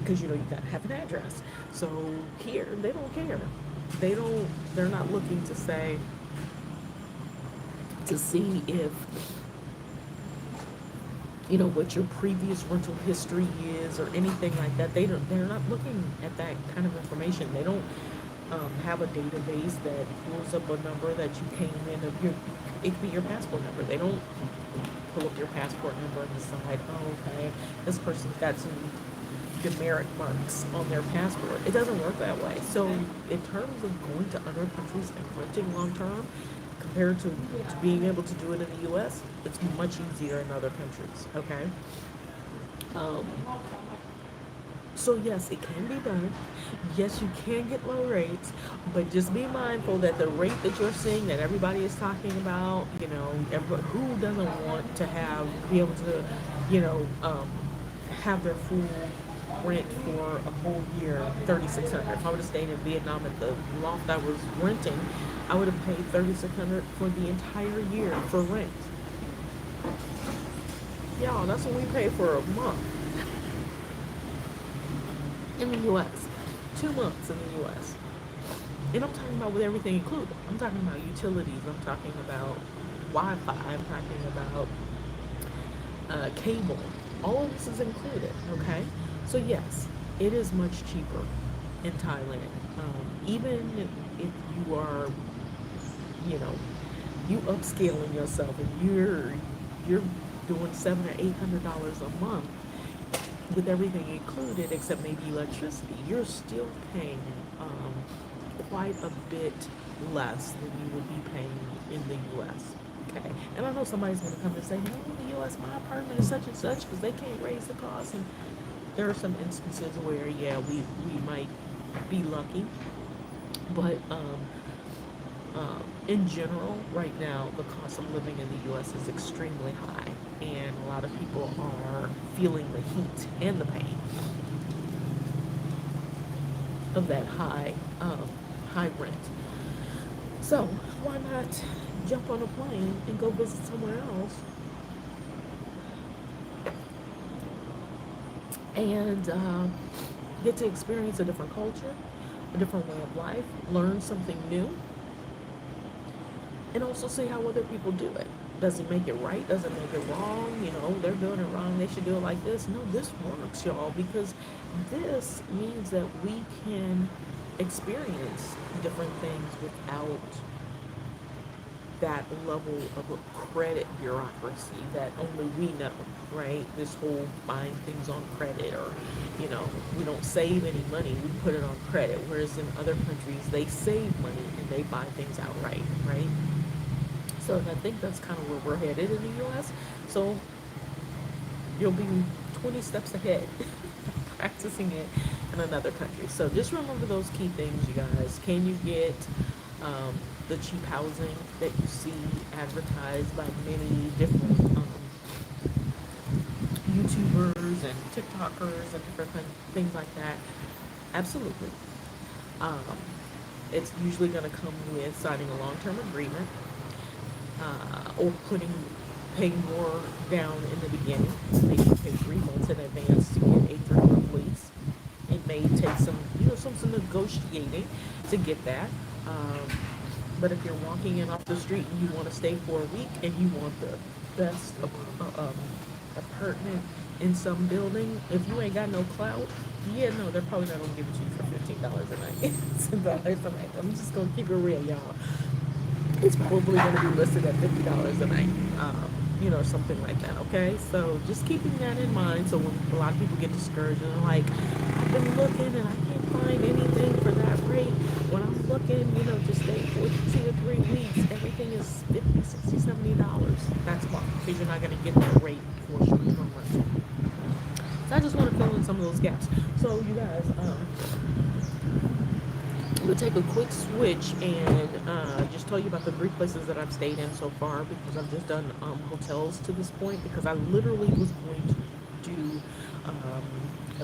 S1: because you gotta have an address. So here, they don't care. They're not looking to see if what your previous rental history is or anything like that. They're not looking at that kind of information. They don't have a database that pulls up a number that you came in of it could be your passport number. They don't pull up your passport number and decide, oh, okay, this person's got some demerit marks on their passport. It doesn't work that way. So in terms of going to other countries and renting long term, compared to being able to do it in the U.S., it's much easier in other countries, okay? So yes, it can be done. Yes, you can get low rates, but just be mindful that the rate that you're seeing that everybody is talking about, everybody, who doesn't want to be able to, have their full rent for a whole year, $3,600. If I would have stayed in Vietnam at the loft I was renting, I would have paid $3,600 for the entire year for rent. Y'all, that's what we pay for a month in the U.S. 2 months in the U.S. And I'm talking about with everything included. I'm talking about utilities. I'm talking about Wi-Fi. I'm talking about cable. All of this is included, okay? So yes, it is much cheaper in Thailand. Even if you are, you upscaling yourself and you're doing $700 or $800 a month with everything included, except maybe electricity, you're still paying quite a bit less than you would be paying in the U.S. Okay, and I know somebody's going to come and say, no, in the U.S. my apartment is such and such because they can't raise the cost. And There are some instances where, yeah, we might be lucky, but in general, right now, the cost of living in the U.S. is extremely high, and a lot of people are feeling the heat and the pain of that high rent. So why not jump on a plane and go visit somewhere else and get to experience a different culture, a different way of life, learn something new, and also see how other people do it. Does it make it right? Does it make it wrong? You know, they're doing it wrong. They should do it like this. No, this works, y'all, because this means that we can experience different things without that level of a credit bureaucracy that only we know, right? This whole buying things on credit, or, you know, we don't save any money, we put it on credit. Whereas in other countries, they save money and they buy things outright, right? So I think that's kind of where we're headed in the US. So you'll be 20 steps ahead practicing it in another country. So just remember those key things, you guys. Can you get the cheap housing that you see advertised by many different YouTubers and TikTokers and different things like that? Absolutely. Um, it's usually going to come with signing a long-term agreement, or paying more down in the beginning. Maybe you pay 3 months in advance to get a 3-month lease. It may take some negotiating to get that. Um, but if you're walking in off the street and you want to stay for a week and you want the best apartment in some building, if you ain't got no clout, yeah, no, they're probably not gonna give it to you for $15 a night. $10 a night. I'm just gonna keep it real, y'all. It's probably going to be listed at $50 a night, something like that. Okay, so just keeping that in mind. So when a lot of people get discouraged and they're like, I've been looking and I can't find anything for that rate. When I'm looking, to stay for 2 or 3 weeks, everything is $50, $60, $70. That's why, because you're not going to get that rate for short-term rental. So I just want to fill in some of those gaps. So you guys, we'll take a quick switch and just tell you about the 3 places that I've stayed in so far, because I've just done hotels to this point, because I literally was going to do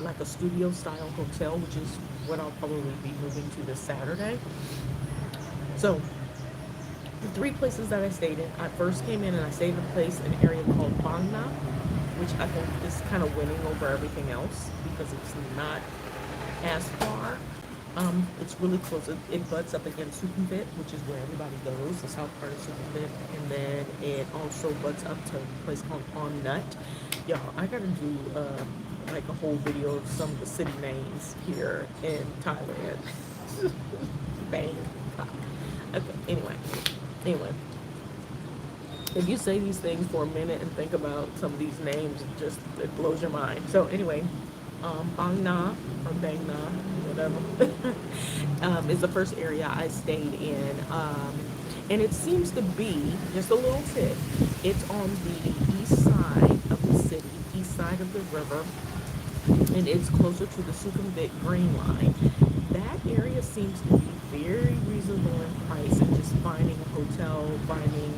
S1: like a studio style hotel, which is what I'll probably be moving to this Saturday. So the 3 places that I stayed in, I first came in and I stayed in a place, an area called Bangna, which I think is kind of winning over everything else because it's not as far. It's really close. It butts up against Sukhumvit, which is where everybody goes, the south part of Sukhumvit, and then it also butts up to a place called On Nut. Y'all, I gotta do like a whole video of some of the city names here in Thailand. Bangkok. Okay. Anyway, if you say these things for a minute and think about some of these names, it blows your mind. So anyway, Bang Na or Bang Na, whatever, is the first area I stayed in. And it seems to be, just a little tip, it's on the east side of the city, east side of the river, and it's closer to the Sukhumvit Green Line. That area seems to be very reasonable in price, and just finding a hotel, finding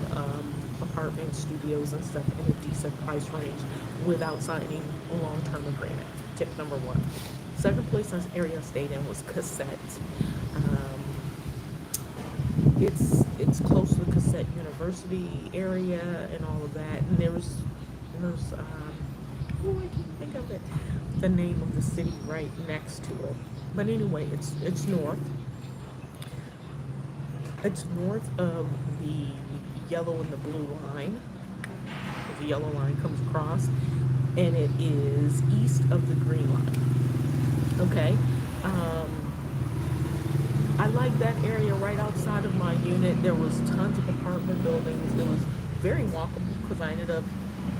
S1: apartment studios and stuff in a decent price range without signing a long-term agreement. Tip number 1. Second place area I stayed in was Cassatt. It's close to the Cassatt University area and all of that. And there's I can't think of it, the name of the city right next to it. But anyway, it's north. It's north of the yellow and the blue line. The yellow line comes across, and it is east of the green line. Okay. I like that area right outside of my unit. There was tons of apartment buildings. It was very walkable because I ended up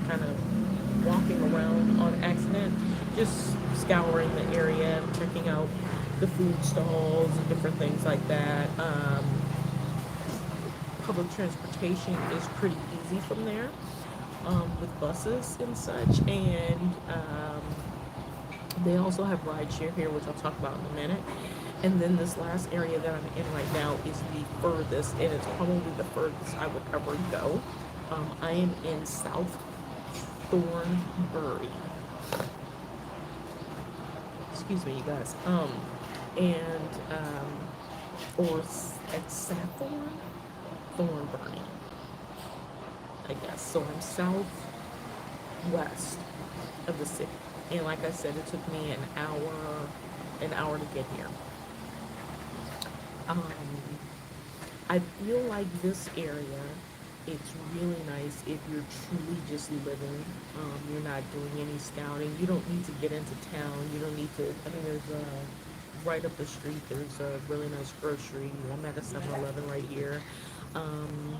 S1: kind of walking around on accident, just scouring the area and checking out the food stalls and different things like that. Public transportation is pretty easy from there, with buses and such, and They also have rideshare here, which I'll talk about in a minute. And then this last area that I'm in right now is the furthest, and it's probably the furthest I would ever go. I am in South Thornbury. Excuse me, you guys. And or at Sathorn, Thornbury, I guess. So I'm southwest of the city, and like I said, it took me an hour to get here. Um, I feel like this area, it's really nice if you're truly just living. You're not doing any scouting. You don't need to get into town. You don't need to. I mean, there's right up the street. There's a really nice grocery. I'm at a 7-Eleven right here. Um,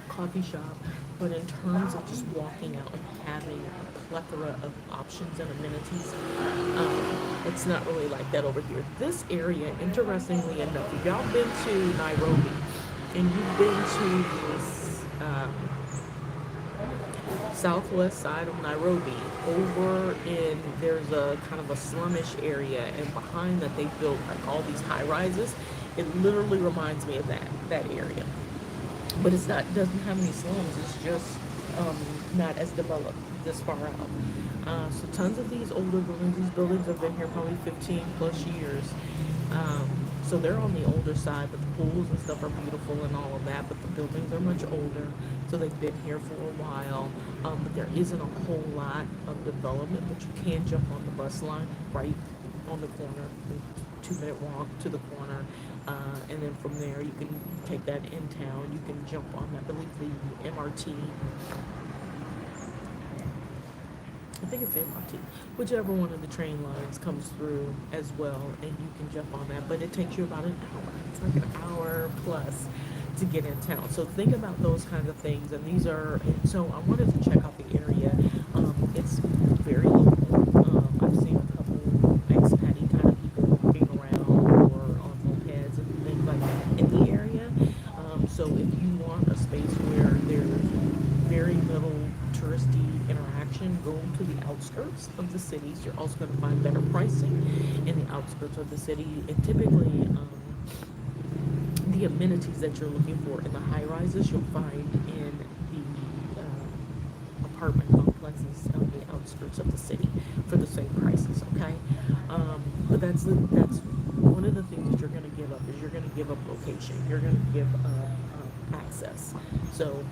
S1: Coffee shop, but in terms of just walking out and having a plethora of options and amenities, it's not really like that over here. This area, interestingly enough, if y'all been to Nairobi and you've been to this southwest side of Nairobi, over in there's a kind of a slumish area, and behind that they built like all these high rises. It literally reminds me of that area, but it's not doesn't have any slums. It's just not as developed this far out. So tons of these older buildings. These buildings have been here probably 15 plus years. Um, so they're on the older side, but the pools and stuff are beautiful and all of that. But the buildings are much older, so they've been here for a while. But there isn't a whole lot of development, but you can jump on the bus line right on the corner, 2-minute walk to the corner, and then from there you can take that in town. You can jump on, I believe, the MRT. I think it's MRT, whichever one of the train lines comes through as well, and you can jump on that. But it takes you about an hour. It's like an hour plus to get in town. So think about those kinds of things. And these are, and so I wanted to check out the area. It's very local. I've seen a couple expat kind of people walking around or on mopeds and things like that in the area. So if you want a space where there's very little touristy interaction, go to the outskirts of the cities. You're also going to find better pricing in the outskirts of the city, and typically the amenities that you're looking for in the high rises you'll find in the apartment complexes on the outskirts of the city for the same prices. Okay, but that's one of the things that you're going to give up is you're going to give up location. You're going to give up access. So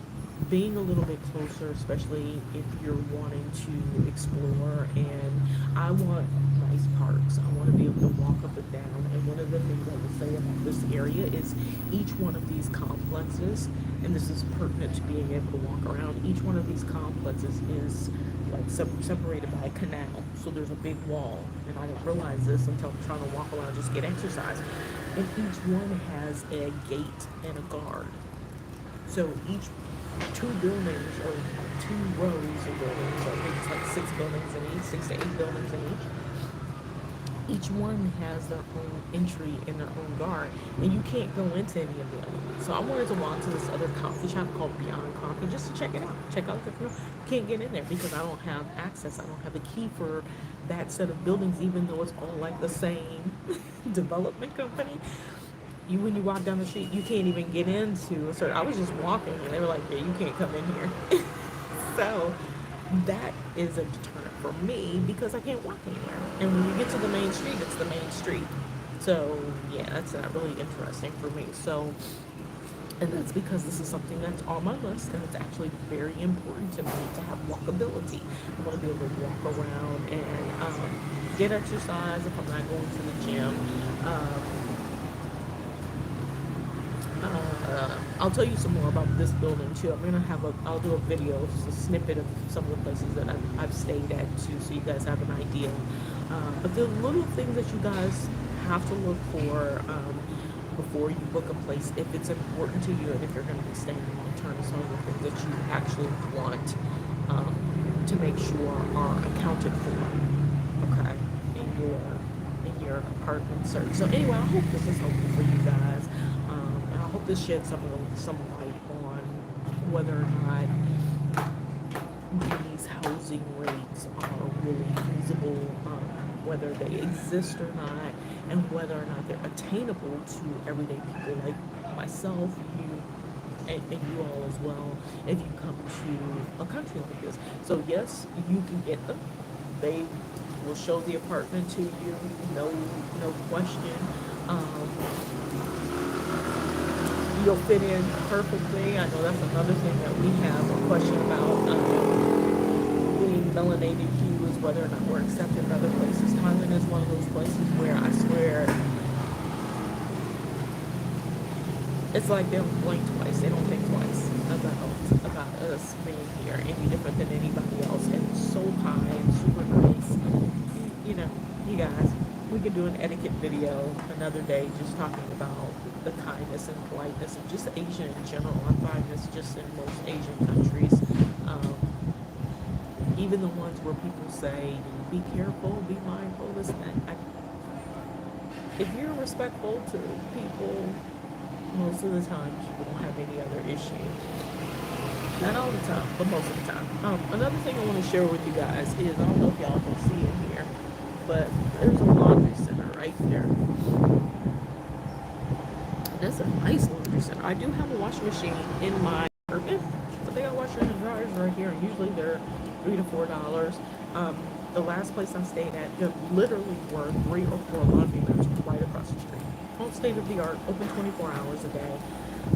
S1: being a little bit closer, especially if you're wanting to explore, and I want nice parks. I want to be able to walk up and down. And one of the things I would say about this area is each one of these complexes, and this is pertinent to being able to walk around, each one of these complexes is like separated by a canal. So there's a big wall, and I didn't realize this until I'm trying to walk around, just get exercise. And each one has a gate and a guard. So each two buildings or 2 rows of buildings, I think it's like 6 buildings in each, 6 to 8 buildings in each one has their own entry and their own guard, and you can't go into any of the other ones. So I wanted to walk to this other coffee shop called Beyond Coffee just to check it out. Check out the can't get in there because I don't have access. I don't have a key for that set of buildings, even though it's all like the same development company. When you walk down the street, you can't even get into a certain. I was just walking, and they were like, "Yeah, you can't come in here." So that is a deterrent for me because I can't walk anywhere. And when you get to the main street, it's the main street. So yeah, that's not really interesting for me. So, and that's because this is something that's on my list, and it's actually very important to me to have walkability. I want to be able to walk around and get exercise if I'm not going to the gym. I'll tell you some more about this building too. I'll do a video, just a snippet of some of the places that I've stayed at too, so you guys have an idea. But the little things that you guys have to look for before you book a place, if it's important to you and if you're going to be staying long term, some of the things that you actually want to make sure are accounted for, okay, in your apartment search. So anyway, I hope this is helpful for you guys. I hope this sheds some light on whether or not these housing rates are really feasible whether they exist or not, and whether or not they're attainable to everyday people like myself, you, and you all as well, if you come to a country like this. So yes, you can get them. They will show the apartment to you, no question. Um, you'll fit in perfectly. I know that's another thing that we have a question about. Being melanated hue is whether or not we're accepted in other places. Thailand is one of those places where I swear it's like they don't blink twice. They don't think twice about us being here any different than anybody else. And it's so high and super nice. You know, you guys, we could do an etiquette video another day just talking about the kindness and politeness of just Asia in general. I find this just in most Asian countries. Um, Even the ones where people say, be careful, be mindful, listen, if you're respectful to people, most of the time you won't have any other issue. Not all the time, but most of the time. Another thing I want to share with you guys is, I don't know if y'all can see it here, but there's a laundry center right there. That's a nice laundry center. I do have a washing machine in my apartment, but they got washers and dryers right here, and usually they're $3 to $4. The last place I stayed at, there literally were 3 or 4 laundromats right across the street. All state of the art, open 24 hours a day.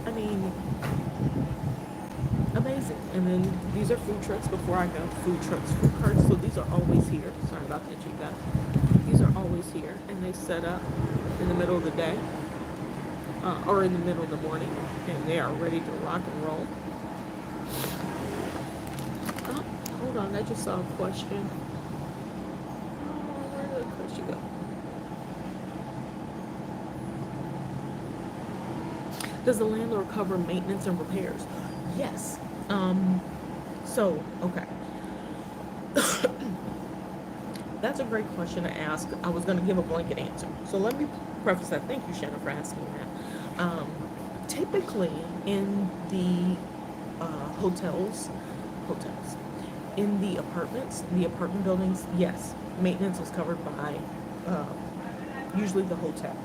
S1: I mean, amazing. And then these are food trucks. Before I go, food trucks, food carts. So these are always here. Sorry about that, you guys. These are always here, and they set up in the middle of the day, or in the middle of the morning, and they are ready to rock and roll. Oh, hold on, I just saw a question. Where did the question go? Does the landlord cover maintenance and repairs? Yes. Okay. That's a great question to ask. I was going to give a blanket answer. So let me preface that. Thank you, Shanna, for asking that. Typically, in the hotels, in the apartments, the apartment buildings, yes, maintenance is covered by usually the hotel.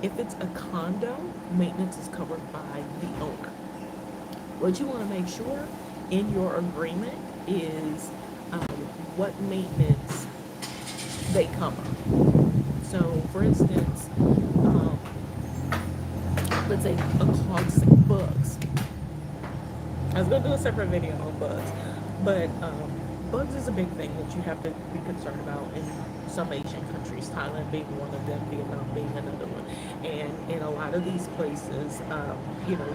S1: If it's a condo, maintenance is covered by the owner. What you want to make sure in your agreement is what maintenance they cover. So, for instance, let's say a clog sink, bugs. I was going to do a separate video on bugs, but bugs is a big thing that you have to be concerned about in some Asian countries, Thailand being one of them, Vietnam being another one. And in a lot of these places,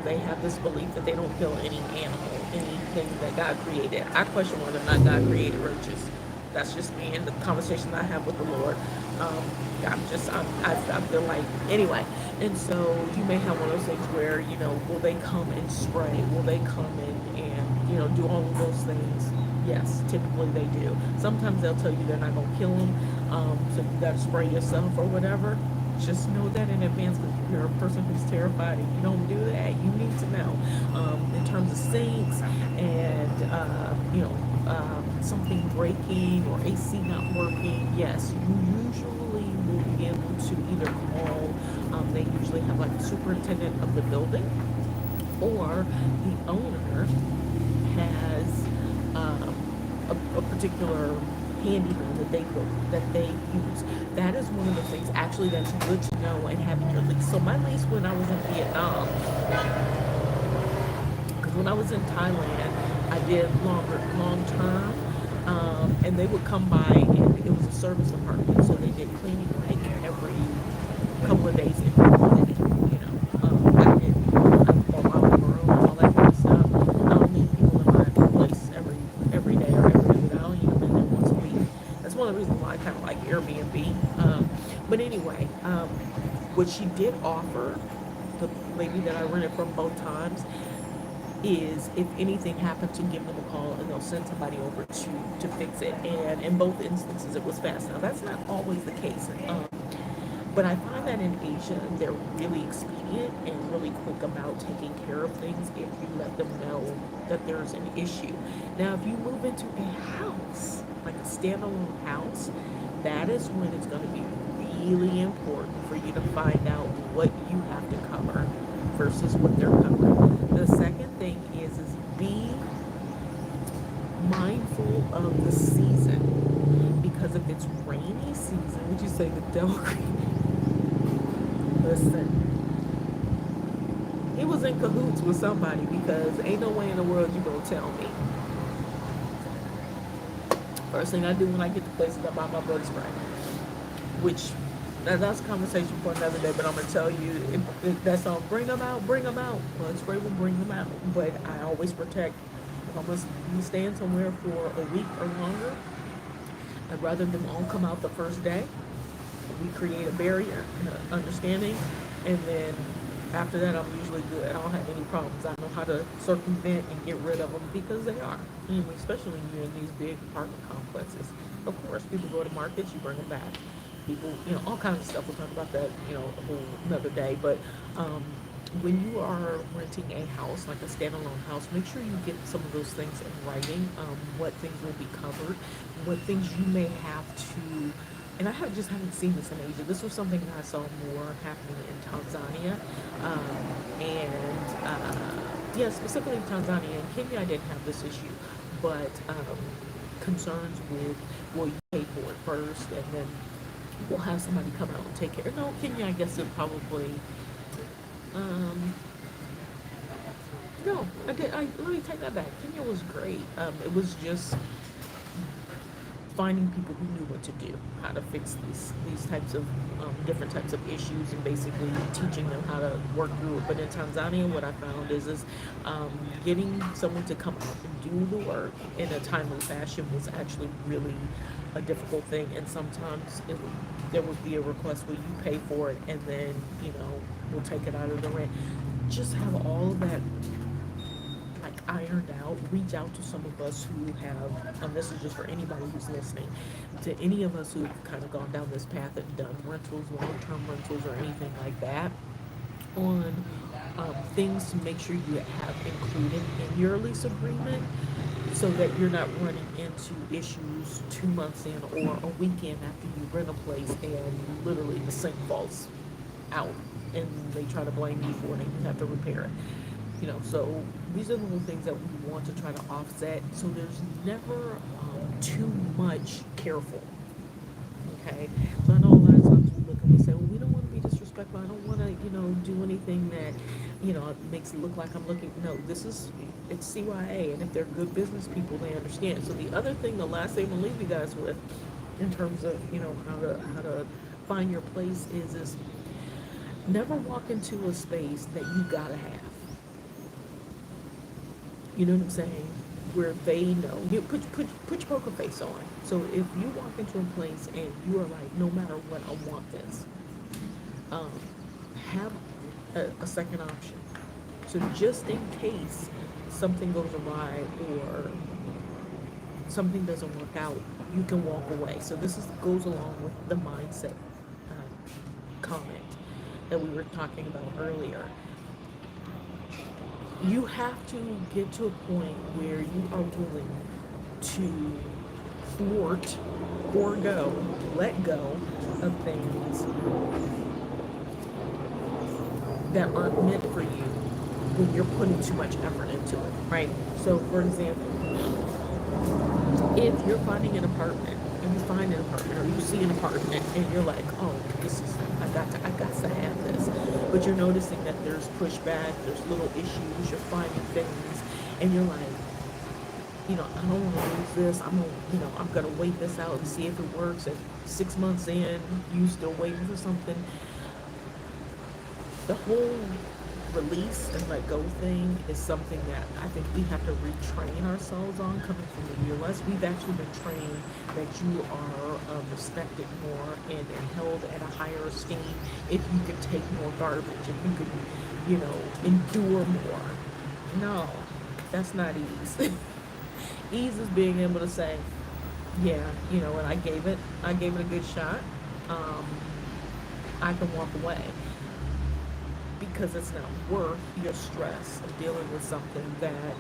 S1: they have this belief that they don't kill any animal, anything that God created. I question whether or not God created roaches. That's just me and the conversation I have with the Lord. I feel like, anyway. And so you may have one of those things where, will they come and spray? Will they come in and, do all of those things? Yes, typically they do. Sometimes they'll tell you they're not going to kill them, so you got to spray yourself or whatever. Just know that in advance, because if you're a person who's terrified and you don't do that, you need to know. In terms of sinks and, something breaking or AC not working, yes, you usually will be able to either call, they usually have like the superintendent of the building, or the owner has a particular handyman that they use. That is one of the things actually that's good to know and having your lease. So my lease when I was in Vietnam, because when I was in Thailand, I did long term, and they would come by, and it was a service apartment, so they did cleaning like every couple of days if they wanted it. I did all my own room, all that kind of stuff. I don't need people in my place every day or every week. I only come in there once a week. That's one of the reasons why I kind of like Airbnb. But anyway, what she did offer, the lady that I rented from both times, is if anything happened to give them a call and they'll send somebody over to fix it. And in both instances, it was fast. Now, that's not always the case. But I find that in Asia, they're really expedient and really quick about taking care of things if you let them know that there's an issue. Now, if you move into a house, like a standalone house, That is when it's going to be really important for you to find out what you have to cover versus what they're covering. The second thing is be mindful of the season, because if it's rainy season, would you say the devil? Listen, he was in cahoots with somebody, because ain't no way in the world you gonna tell me. First thing I do when I get to places, I buy my bug spray, which that's a conversation for another day. But I'm gonna tell you, if that's all. Bring them out, bring them out. Bug spray will bring them out, but I always protect. If I'm gonna be staying somewhere for a week or longer, I'd rather them all come out the first day. We create a barrier, understanding, and then after that, I'm usually good. I don't have any problems. I know how to circumvent and get rid of them, because they are, especially when you're in these big apartment complexes. Of course, people go to markets, you bring them back. People, all kinds of stuff. We'll talk about that, a whole another day. But when you are renting a house, like a standalone house, make sure you get some of those things in writing. What things will be covered, what things you may have to. And I just haven't seen this in Asia. This was something that I saw more happening in Tanzania, and yeah, specifically in Tanzania. In Kenya, I didn't have this issue, but concerns with, well, you pay for it first, and then we'll have somebody come out and take care. No, Kenya, I guess it probably. Um, no, I did. Let me take that back. Kenya was great. It was just finding people who knew what to do, how to fix these types of different types of issues, and basically teaching them how to work through it. But in Tanzania, what I found is getting someone to come out and do the work in a timely fashion was actually really a difficult thing. And sometimes there would be a request where you pay for it, and then we'll take it out of the rent. Just have all of that ironed out. Reach out to some of us who have, this is just for anybody who's listening, to any of us who've kind of gone down this path and done rentals, long-term rentals, or anything like that, on things to make sure you have included in your lease agreement, so that you're not running into issues 2 months in or a weekend after you rent a place and literally the sink falls out and they try to blame you for it and you have to repair it. So these are the little things that we want to try to offset. So there's never too much careful. Okay. So I know a lot of times we look and we say, well, we don't want to be disrespectful. I don't want to, do anything that, makes it look like I'm looking. No, it's CYA. And if they're good business people, they understand. So the other thing, the last thing I'm going to leave you guys with in terms of, how to find your place is never walk into a space that you got to have. You know what I'm saying? Where they know. You put your poker face on. So if you walk into a place and you are like, no matter what, I want this. Have a second option. So just in case something goes awry or something doesn't work out, you can walk away. So goes along with the mindset comment that we were talking about earlier. You have to get to a point where you are willing to thwart, forego, let go of things that aren't meant for you when you're putting too much effort into it, right? So, for example, if you're finding an apartment and you find an apartment or you see an apartment and you're like, oh, I got to have this, but you're noticing that there's pushback, there's little issues, you're finding things, and you're like, I don't want to lose this. I'm gonna wait this out and see if it works. And 6 months in, you still waiting for something. The whole release and let go thing is something that I think we have to retrain ourselves on. Coming from the US, we've actually been trained that you are respected more and held at a higher esteem if you could take more garbage, if you could, endure more. No, that's not ease. Ease is being able to say, yeah, and I gave it a good shot. I can walk away, because it's not worth your stress of dealing with something that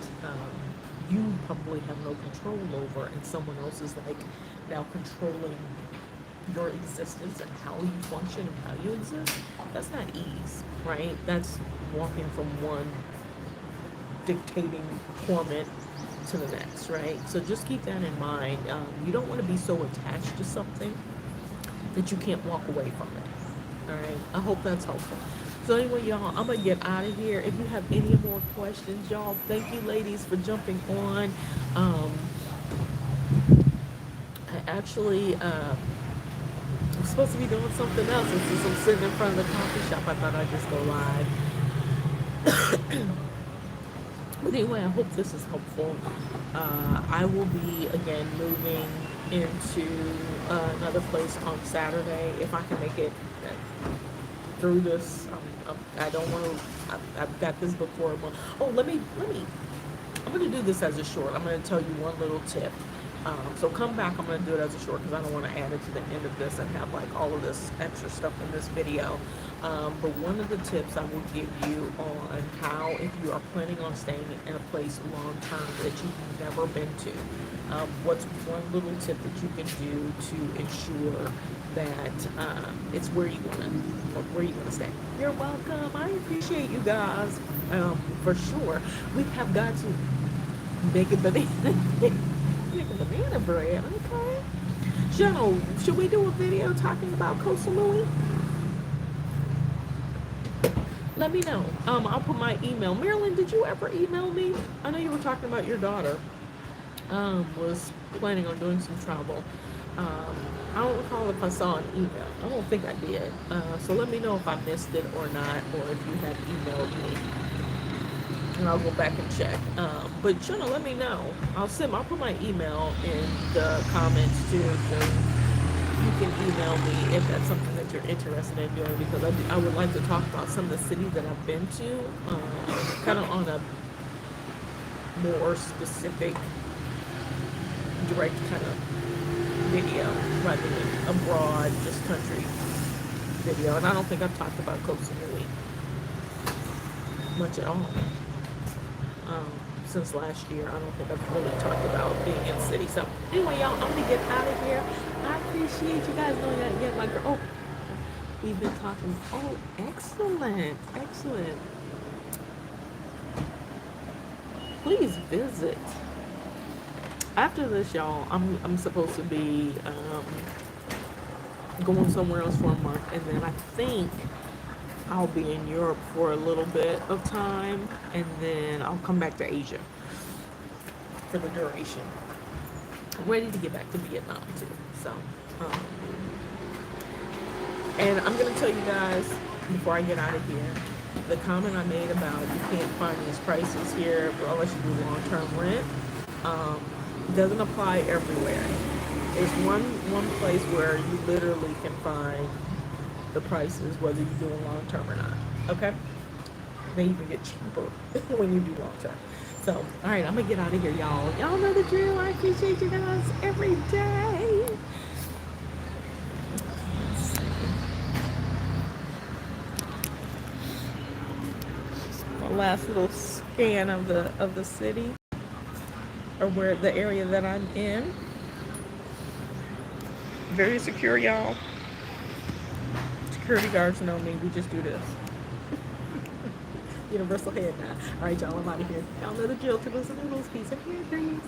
S1: you probably have no control over, and someone else is like now controlling your existence and how you function and how you exist, that's not ease, right? That's walking from one dictating torment to the next, right? So just keep that in mind. You don't want to be so attached to something that you can't walk away from it. All right. I hope that's helpful. So anyway, y'all, I'm gonna get out of here. If you have any more questions, y'all, thank you, ladies, for jumping on. Um, I actually I'm supposed to be doing something else. And since I'm sitting in front of the coffee shop, I thought I'd just go live. But anyway, I hope this is helpful. I will be again moving into another place on Saturday if I can make it through this. I don't want to. I've got this before. Oh, let me. I'm going to do this as a short. I'm going to tell you one little tip. So come back. I'm going to do it as a short because I don't want to add it to the end of this and have like all of this extra stuff in this video. But one of the tips I will give you on how, if you are planning on staying in a place long term that you've never been to, what's one little tip that you can do to ensure that it's where you want to stay. You're welcome. I appreciate you guys for sure. We have got to make a banana. Make a banana bread. Okay. Should we do a video talking about Koh Samui? Let me know. I'll put my email. Marilyn, did you ever email me? I know you were talking about your daughter. Was planning on doing some travel. I don't recall if I saw an email. I don't think I did. So let me know if I missed it or not, or if you had emailed me, and I'll go back and check. But Shana, let me know. I'll put my email in the comments too, so you can email me if that's something that you're interested in doing, because I would like to talk about some of the cities that I've been to, kind of on a more specific, direct kind of video rather than a broad, just country video. And I don't think I've talked about Koh Samui much at all. Since last year, I don't think I've really talked about being in the city. So anyway, y'all, I'm gonna get out of here. I appreciate you guys knowing that. Yeah, my girl. Oh, we've been talking. Oh, excellent, excellent. Please visit. After this, y'all, I'm supposed to be going somewhere else for a month, and then I think I'll be in Europe for a little bit of time, and then I'll come back to Asia for the duration. I'm ready to get back to Vietnam too. So, and I'm gonna tell you guys before I get out of here, the comment I made about you can't find these prices here unless you do long-term rent, doesn't apply everywhere. There's one place where you literally can find the prices whether you do a long term or not. Okay? They even get cheaper when you do long term. So, all right, I'm gonna get out of here, y'all. Y'all know the drill. I appreciate you guys every day. My last little scan of the city, or where the area that I'm in. Very secure, y'all. Security guards know me. We just do this. Universal head now. All right, y'all. I'm out of here. Y'all know the drill. To listen to those. Peace and hair grease.